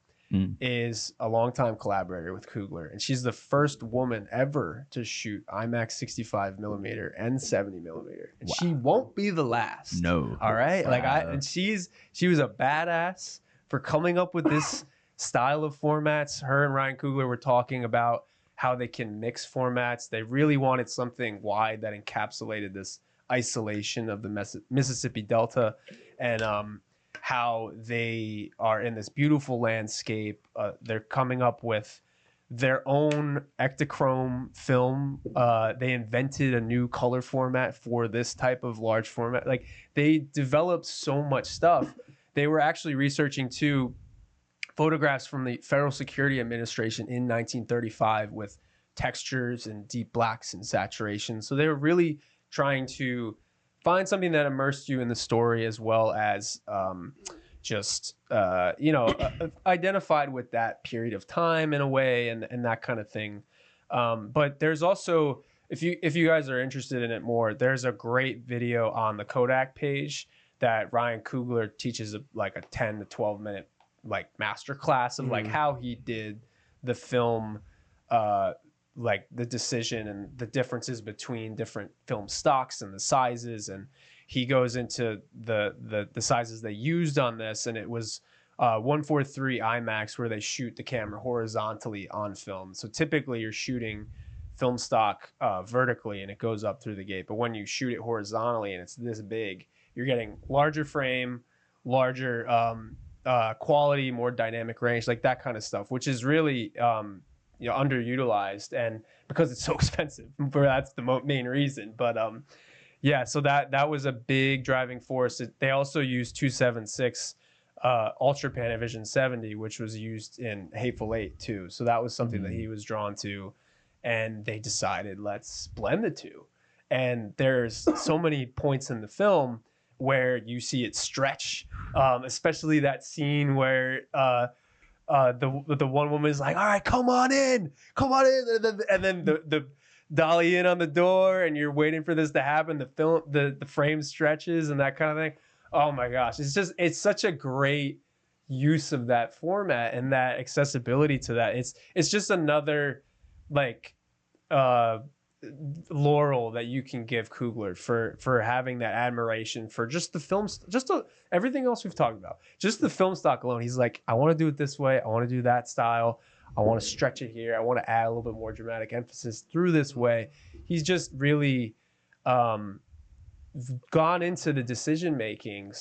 is a longtime collaborator with Coogler, and she's the first woman ever to shoot IMAX 65 millimeter and 70 millimeter. And she won't be the last. No. All right. And she was a badass for coming up with this style of formats. Her and Ryan Coogler were talking about how they can mix formats. They really wanted something wide that encapsulated this isolation of the Mississippi Delta, and how they are in this beautiful landscape. They're coming up with their own Ektachrome film. They invented a new color format for this type of large format. Like, they developed so much stuff. They were actually researching too photographs from the Federal Security Administration in 1935 with textures and deep blacks and saturation. So they were really trying to find something that immersed you in the story, as well as identified with that period of time in a way, and that kind of thing. But there's also, if you guys are interested in it more, there's a great video on the Kodak page that Ryan Coogler teaches like a 10 to 12 minute like master class of like how he did the film, like the decision and the differences between different film stocks and the sizes, and he goes into the sizes they used on this, and it was 1:4:3 IMAX, where they shoot the camera horizontally on film. So typically you're shooting film stock vertically and it goes up through the gate, but when you shoot it horizontally and it's this big, you're getting larger frame, larger quality, more dynamic range, like that kind of stuff, which is really underutilized, and because it's so expensive, that's the main reason. But yeah, so that was a big driving force. They also used 276 Ultra Panavision 70, which was used in Hateful Eight too. So that was something that he was drawn to, and they decided, let's blend the two. And there's so many points in the film where you see it stretch, especially that scene where the one woman is like, all right, come on in, and then the dolly in on the door, and you're waiting for this to happen. The frame stretches and that kind of thing. Oh my gosh, it's such a great use of that format and that accessibility to that. It's just another like laurel that you can give Coogler for having that admiration for just the films, everything else we've talked about, just the film stock alone. He's like, I want to do it this way, I want to do that style, I want to stretch it here, I want to add a little bit more dramatic emphasis through this way. He's just really gone into the decision making,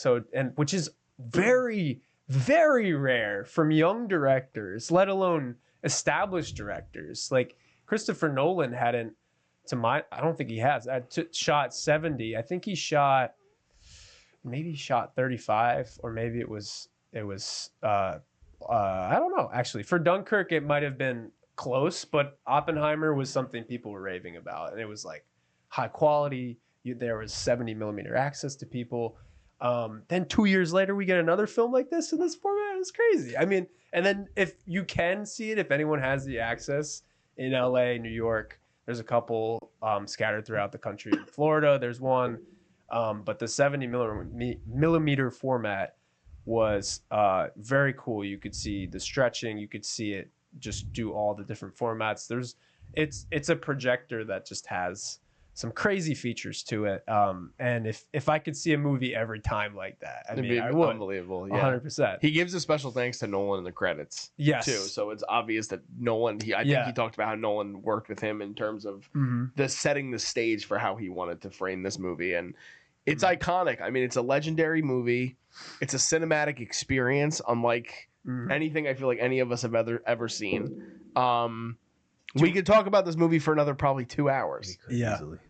which is very, very rare from young directors, let alone established directors. Like Christopher Nolan hadn't, I don't think he has. Shot 70. I think he shot 35, or maybe it was I don't know. Actually, for Dunkirk, it might have been close, but Oppenheimer was something people were raving about, and it was like high quality. There was 70 millimeter access to people. Then 2 years later, we get another film like this in this format. It's crazy. I mean, and then if you can see it, if anyone has the access in LA, New York, there's a couple scattered throughout the country. In Florida, there's one. But the 70 millimeter format was very cool. You could see the stretching. You could see it just do all the different formats. It's a projector that just has some crazy features to it. And if I could see a movie every time like that, I mean, I would. Unbelievable. Yeah. 100%. He gives a special thanks to Nolan in the credits. Yes. Too. So it's obvious that Nolan, I think he talked about how Nolan worked with him in terms of the setting the stage for how he wanted to frame this movie. And it's iconic. I mean, it's a legendary movie. It's a cinematic experience, unlike anything I feel like any of us have ever seen. We could talk about this movie for another probably 2 hours.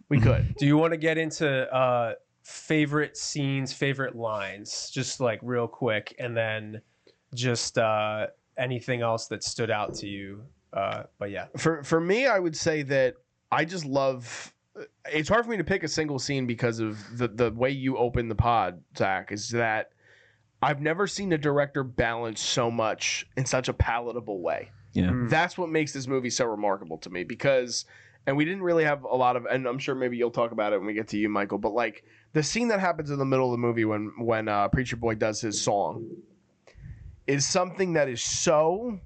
We could. Do you want to get into favorite scenes, favorite lines, just like real quick, and then just anything else that stood out to you? But yeah. For me, I would say that I just love. It's hard for me to pick a single scene because of the way you open the pod, Zach, is that I've never seen a director balance so much in such a palatable way. Yeah. That's what makes this movie so remarkable to me, because, and we didn't really have a lot of, and I'm sure maybe you'll talk about it when we get to you, Michael, but like the scene that happens in the middle of the movie when Preacher Boy does his song is something that is so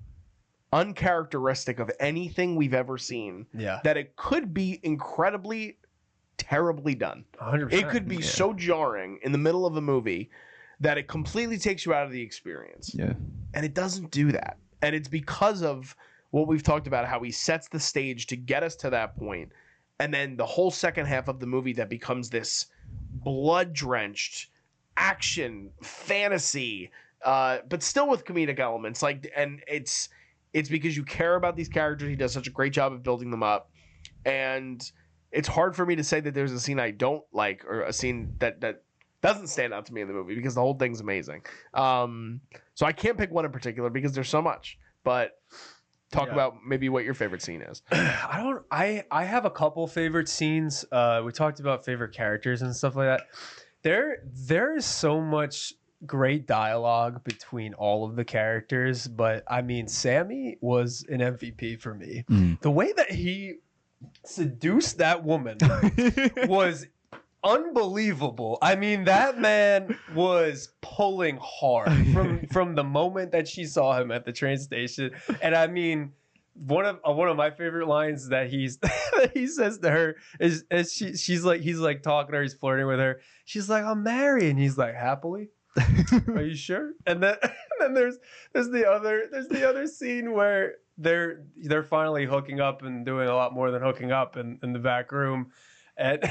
uncharacteristic of anything we've ever seen that it could be incredibly terribly done. 100%. It could be so jarring in the middle of a movie that it completely takes you out of the experience. Yeah. And it doesn't do that. And it's because of what we've talked about, how he sets the stage to get us to that point. And then the whole second half of the movie that becomes this blood-drenched action fantasy, but still with comedic elements. And it's because you care about these characters. He does such a great job of building them up. And it's hard for me to say that there's a scene I don't like, or a scene that doesn't stand out to me in the movie, because the whole thing's amazing. So I can't pick one in particular because there's so much. But talk about maybe what your favorite scene is. I have a couple favorite scenes. We talked about favorite characters and stuff like that. There is so much great dialogue between all of the characters, but I mean, Sammy was an MVP for me. The way that he seduced that woman was unbelievable. I mean, that man was pulling hard from the moment that she saw him at the train station. And I mean, one of my favorite lines that that he says to her is he's like talking to her, he's flirting with her. She's like, "I'm married," and he's like, "Happily." Are you sure? And then there's the other scene where they're finally hooking up and doing a lot more than hooking up in the back room. And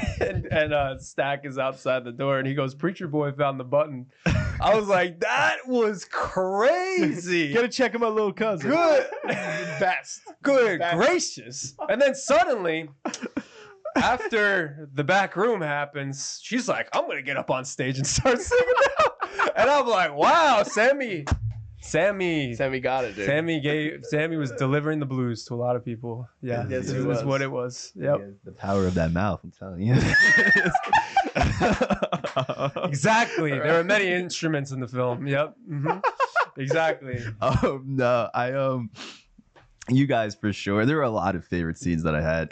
Stack is outside the door and he goes, "Preacher boy found the button." I was like, that was crazy. Gotta check on my little cousin. Good. Best. Good gracious. And then suddenly, after the back room happens, she's like, "I'm gonna get up on stage and start singing now." And I'm like, wow, Sammy got it, dude. Sammy was delivering the blues to a lot of people. Yeah, Yes, this he is was. what it was. Yep. The power of that mouth, I'm telling you. Exactly. There are many instruments in the film. Yep. Exactly. No, you guys for sure. There were a lot of favorite scenes that I had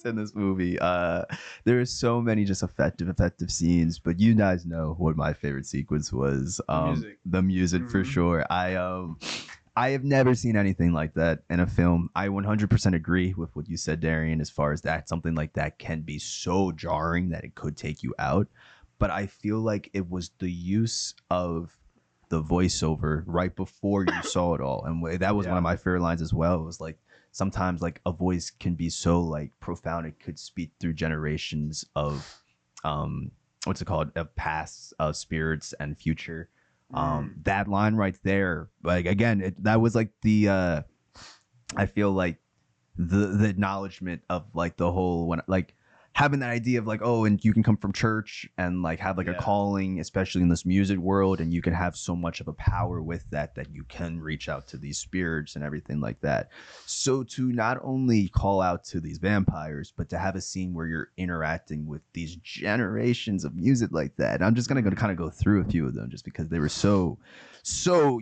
in this movie. There are so many just effective scenes, but you guys know what my favorite sequence was. The music for sure. I have never seen anything like that in a film. I 100% agree with what you said, Darian, as far as that something like that can be so jarring that it could take you out. But I feel like it was the use of the voiceover right before you saw it all, and that was one of my favorite lines as well. It was like sometimes like a voice can be so like profound it could speak through generations of what's it called, of past, of spirits and future. That line right there, like again, that was like the I feel like the acknowledgement of like the whole, when like having that idea of like, oh, and you can come from church and like have like a calling, especially in this music world, and you can have so much of a power with that you can reach out to these spirits and everything like that. So to not only call out to these vampires, but to have a scene where you're interacting with these generations of music like that. And I'm just gonna kind of go through a few of them just because they were so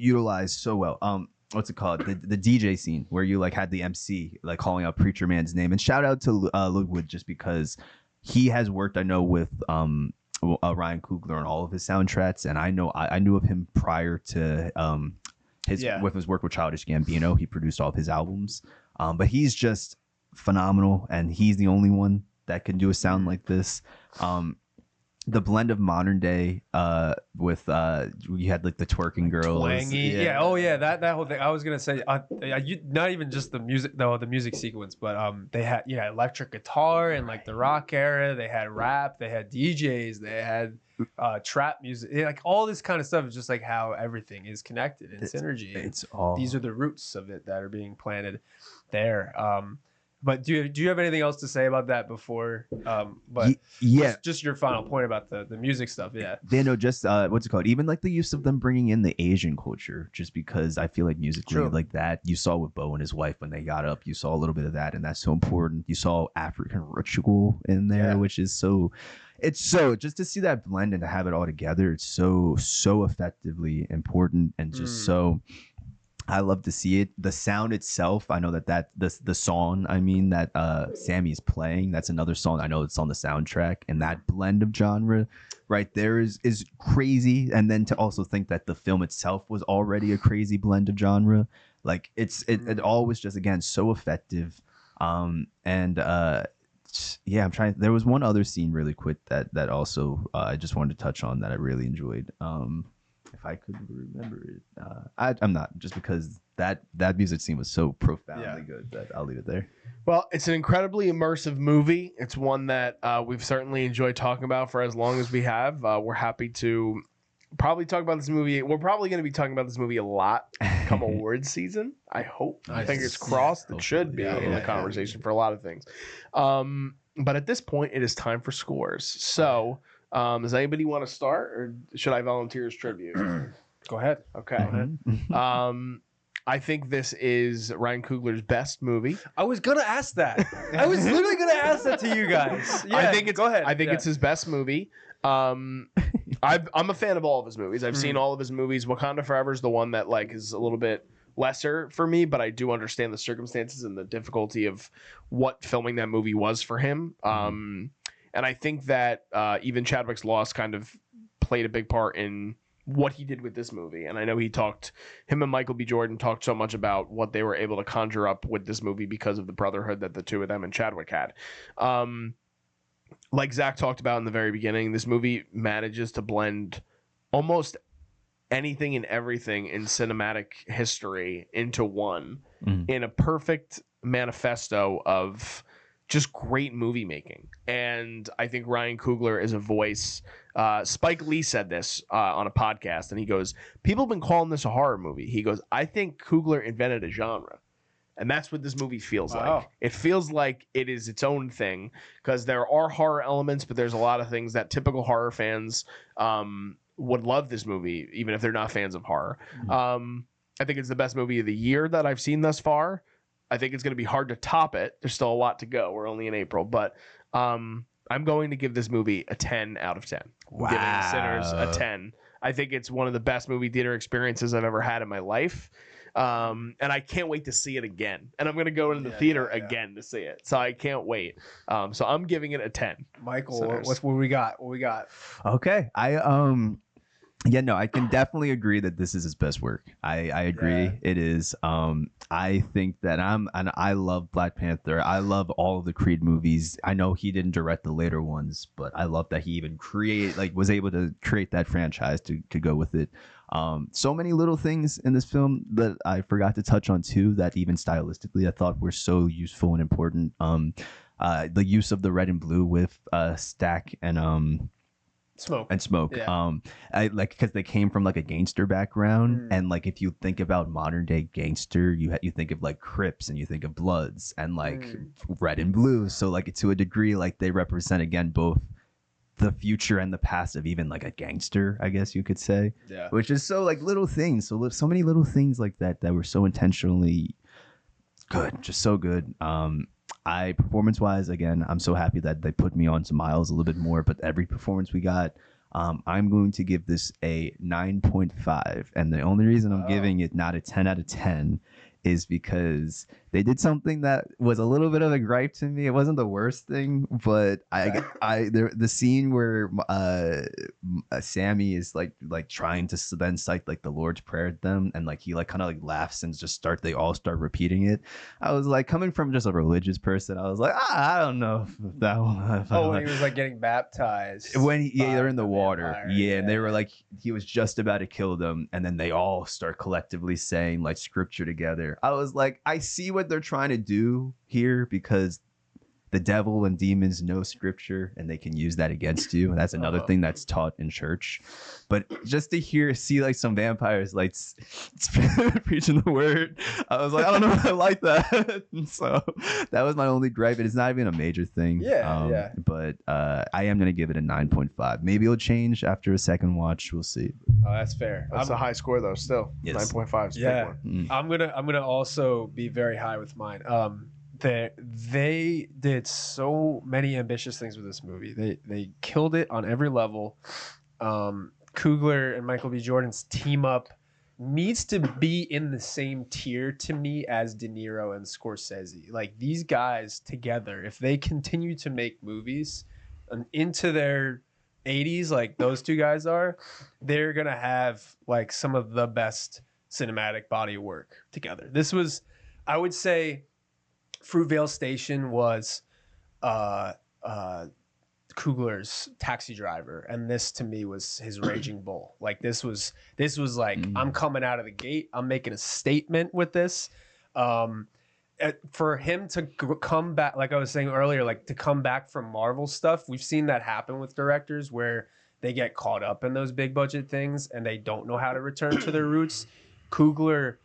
utilized so well. What's it called? The DJ scene where you like had the MC like calling out Preacher Man's name, and shout out to Ludwig just because he has worked, I know, with Ryan Coogler on all of his soundtracks, and I knew of him prior to with his work with Childish Gambino. He produced all of his albums, but he's just phenomenal, and he's the only one that can do a sound like this. The blend of modern day with you had like the twerking girls, twangy, that whole thing. I was gonna say, not even just the music though, the music sequence, but they had electric guitar and like the rock era. They had rap, they had DJs, they had trap music, like all this kind of stuff. Is just like how everything is connected in synergy. It's all, these are the roots of it that are being planted there. But do you have anything else to say about that before? But just your final point about the music stuff. Yeah. They know just what's it called? Even like the use of them bringing in the Asian culture, just because I feel like musically like that. You saw with Bo and his wife when they got up. You saw a little bit of that, and that's so important. You saw African ritual in there, which is so. It's so just to see that blend and to have it all together. It's so effectively important and just so. I love to see it. The sound itself, I know that the song, I mean, that Sammy's playing, that's another song I know it's on the soundtrack, and that blend of genre right there is crazy. And then to also think that the film itself was already a crazy blend of genre, like it all was just, again, so effective. I'm trying. There was one other scene really quick that also I just wanted to touch on that I really enjoyed. If I could remember it, I'm not, just because that music scene was so profoundly good that I'll leave it there. Well, it's an incredibly immersive movie. It's one that we've certainly enjoyed talking about for as long as we have. We're happy to probably talk about this movie. We're probably going to be talking about this movie a lot come awards season. I hope. Fingers crossed. It should be in the conversation for a lot of things. But at this point, it is time for scores. So. Does anybody want to start, or should I volunteer as tribute? Go ahead. Okay. I think this is Ryan Coogler's best movie. I was gonna ask that. I was literally gonna ask that to you guys. Yeah, I think it's go ahead. I think it's his best movie. I'm a fan of all of his movies. I've seen all of his movies. Wakanda Forever is the one that like is a little bit lesser for me, but I do understand the circumstances and the difficulty of what filming that movie was for him. And I think that even Chadwick's loss kind of played a big part in what he did with this movie. And I know him and Michael B. Jordan talked so much about what they were able to conjure up with this movie because of the brotherhood that the two of them and Chadwick had. Like Zach talked about in the very beginning, this movie manages to blend almost anything and everything in cinematic history into one in a perfect manifesto of just great movie making. And I think Ryan Coogler is a voice. Spike Lee said this on a podcast, and he goes, people have been calling this a horror movie. He goes, I think Coogler invented a genre. And that's what this movie feels like. It feels like it is its own thing because there are horror elements, but there's a lot of things that typical horror fans would love this movie, even if they're not fans of horror. I think it's the best movie of the year that I've seen thus far. I think it's going to be hard to top it. There's still a lot to go. We're only in April, but I'm going to give this movie a 10 out of 10. Wow. Giving Sinners a 10. I think it's one of the best movie theater experiences I've ever had in my life. And I can't wait to see it again. And I'm going to go into the theater again to see it. So I can't wait. So I'm giving it a 10. Michael, what we got? What we got? Okay. I can definitely agree that this is his best work. I agree. It is. I think that I love Black Panther. I love all of the Creed movies. I know he didn't direct the later ones, but I love that he even was able to create that franchise to go with it. So many little things in this film that I forgot to touch on too, that even stylistically I thought were so useful and important. The use of the red and blue with Stack and Smoke. Yeah. I like because they came from like a gangster background, and like if you think about modern day gangster, you think of like Crips and you think of Bloods and like red and blue. So like to a degree, like they represent again both the future and the past of even like a gangster, I guess you could say. Yeah. Which is so like little things, so many little things like that were so intentionally good, just so good. Performance wise, again, I'm so happy that they put me on to Miles a little bit more, but every performance we got, I'm going to give this a 9.5. And the only reason I'm giving it not a 10 out of 10 is because they did something that was a little bit of a gripe to me. It wasn't the worst thing, but the scene where Sammy is like trying to then cite like the Lord's Prayer at them, and like he like kind of like laughs and they all start repeating it. I was like, coming from just a religious person, I was like, I don't know if that one. When he was like getting baptized. They're in the water. Vampire, and they were like, he was just about to kill them, and then they all start collectively saying like scripture together. I was like, I see what they're trying to do here, because the devil and demons know scripture and they can use that against you, and that's another thing that's taught in church. But just to see like some vampires like preaching the word, I was like, I don't know if I like that. So that was my only gripe. It's not even a major thing. But I am gonna give it a 9.5. Maybe it'll change after a second watch. We'll see. Oh, that's fair. That's a high score though. Still, yes. 9.5 is a big one. I'm gonna also be very high with mine. They did so many ambitious things with this movie. They killed it on every level. Coogler and Michael B. Jordan's team up needs to be in the same tier to me as De Niro and Scorsese. Like, these guys together, if they continue to make movies into their 80s like those two guys are, they're gonna have like some of the best cinematic body work together. This was, I would say, Fruitvale Station was Coogler's Taxi Driver, and this to me was his Raging Bull. Like this was like, I'm coming out of the gate, I'm making a statement with this. For him to come back, like I was saying earlier, like to come back from Marvel stuff, we've seen that happen with directors where they get caught up in those big budget things and they don't know how to return to their roots. Coogler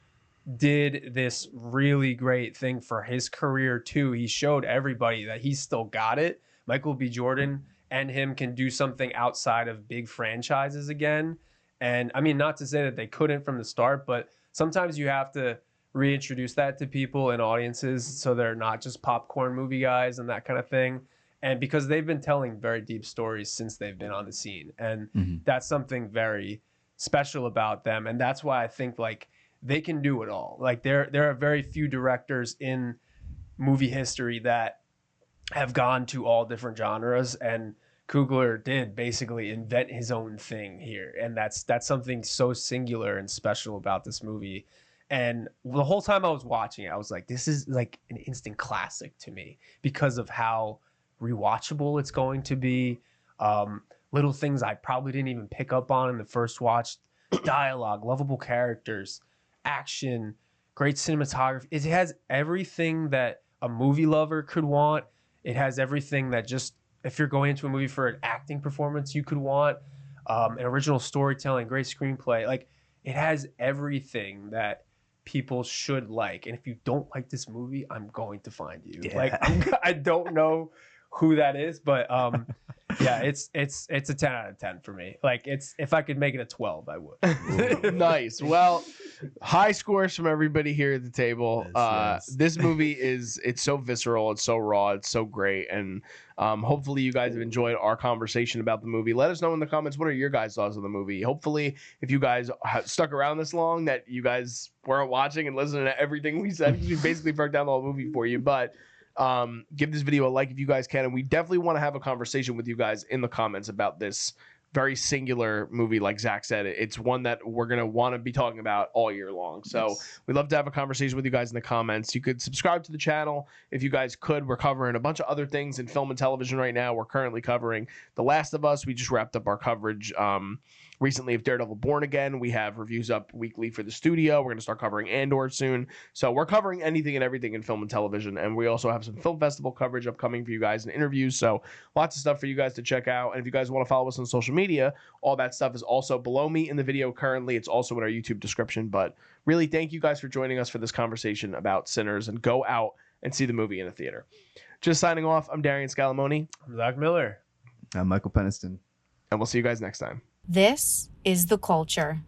did this really great thing for his career too. He showed everybody that he's still got it. Michael B. Jordan and him can do something outside of big franchises again. And I mean, not to say that they couldn't from the start, but sometimes you have to reintroduce that to people and audiences so they're not just popcorn movie guys and that kind of thing. And because they've been telling very deep stories since they've been on the scene. And that's something very special about them. And that's why I think like they can do it all. Like there are very few directors in movie history that have gone to all different genres, and Coogler did basically invent his own thing here. And that's something so singular and special about this movie. And the whole time I was watching it, I was like, this is like an instant classic to me because of how rewatchable it's going to be. Little things I probably didn't even pick up on in the first watch. Dialogue, lovable characters, action, great cinematography. It has everything that a movie lover could want. It has everything that just, if you're going into a movie for an acting performance, you could want. An original storytelling, great screenplay. Like, it has everything that people should like. And if you don't like this movie, I'm going to find you. Yeah. Like, I don't know who that is, but yeah, it's a 10 out of 10 for me. Like, it's, if I could make it a 12, I would. Nice. Well, high scores from everybody here at the table. Yes. This movie it's so visceral, it's so raw, it's so great, and hopefully you guys have enjoyed our conversation about the movie. Let us know in the comments, what are your guys' thoughts on the movie. Hopefully, if you guys have stuck around this long, that you guys weren't watching and listening to everything we said. We basically broke down the whole movie for you, but give this video a like if you guys can, and we definitely want to have a conversation with you guys in the comments about this very singular movie. Like Zach said, it's one that we're going to want to be talking about all year long. So Yes. we'd love to have a conversation with you guys in the comments. You could subscribe to the channel if you guys could. We're covering a bunch of other things in film and television right now. We're currently covering The Last of Us. We just wrapped up our coverage recently of Daredevil Born Again. We have reviews up weekly for The Studio. We're going to start covering Andor soon. So we're covering anything and everything in film and television. And we also have some film festival coverage upcoming for you guys and interviews. So lots of stuff for you guys to check out. And if you guys want to follow us on social media, all that stuff is also below me in the video currently. It's also in our YouTube description. But really, thank you guys for joining us for this conversation about Sinners, and go out and see the movie in a theater. Just signing off, I'm Darian Scalamoni. I'm Zach Miller. I'm Michael Peniston. And we'll see you guys next time. This is The Culture.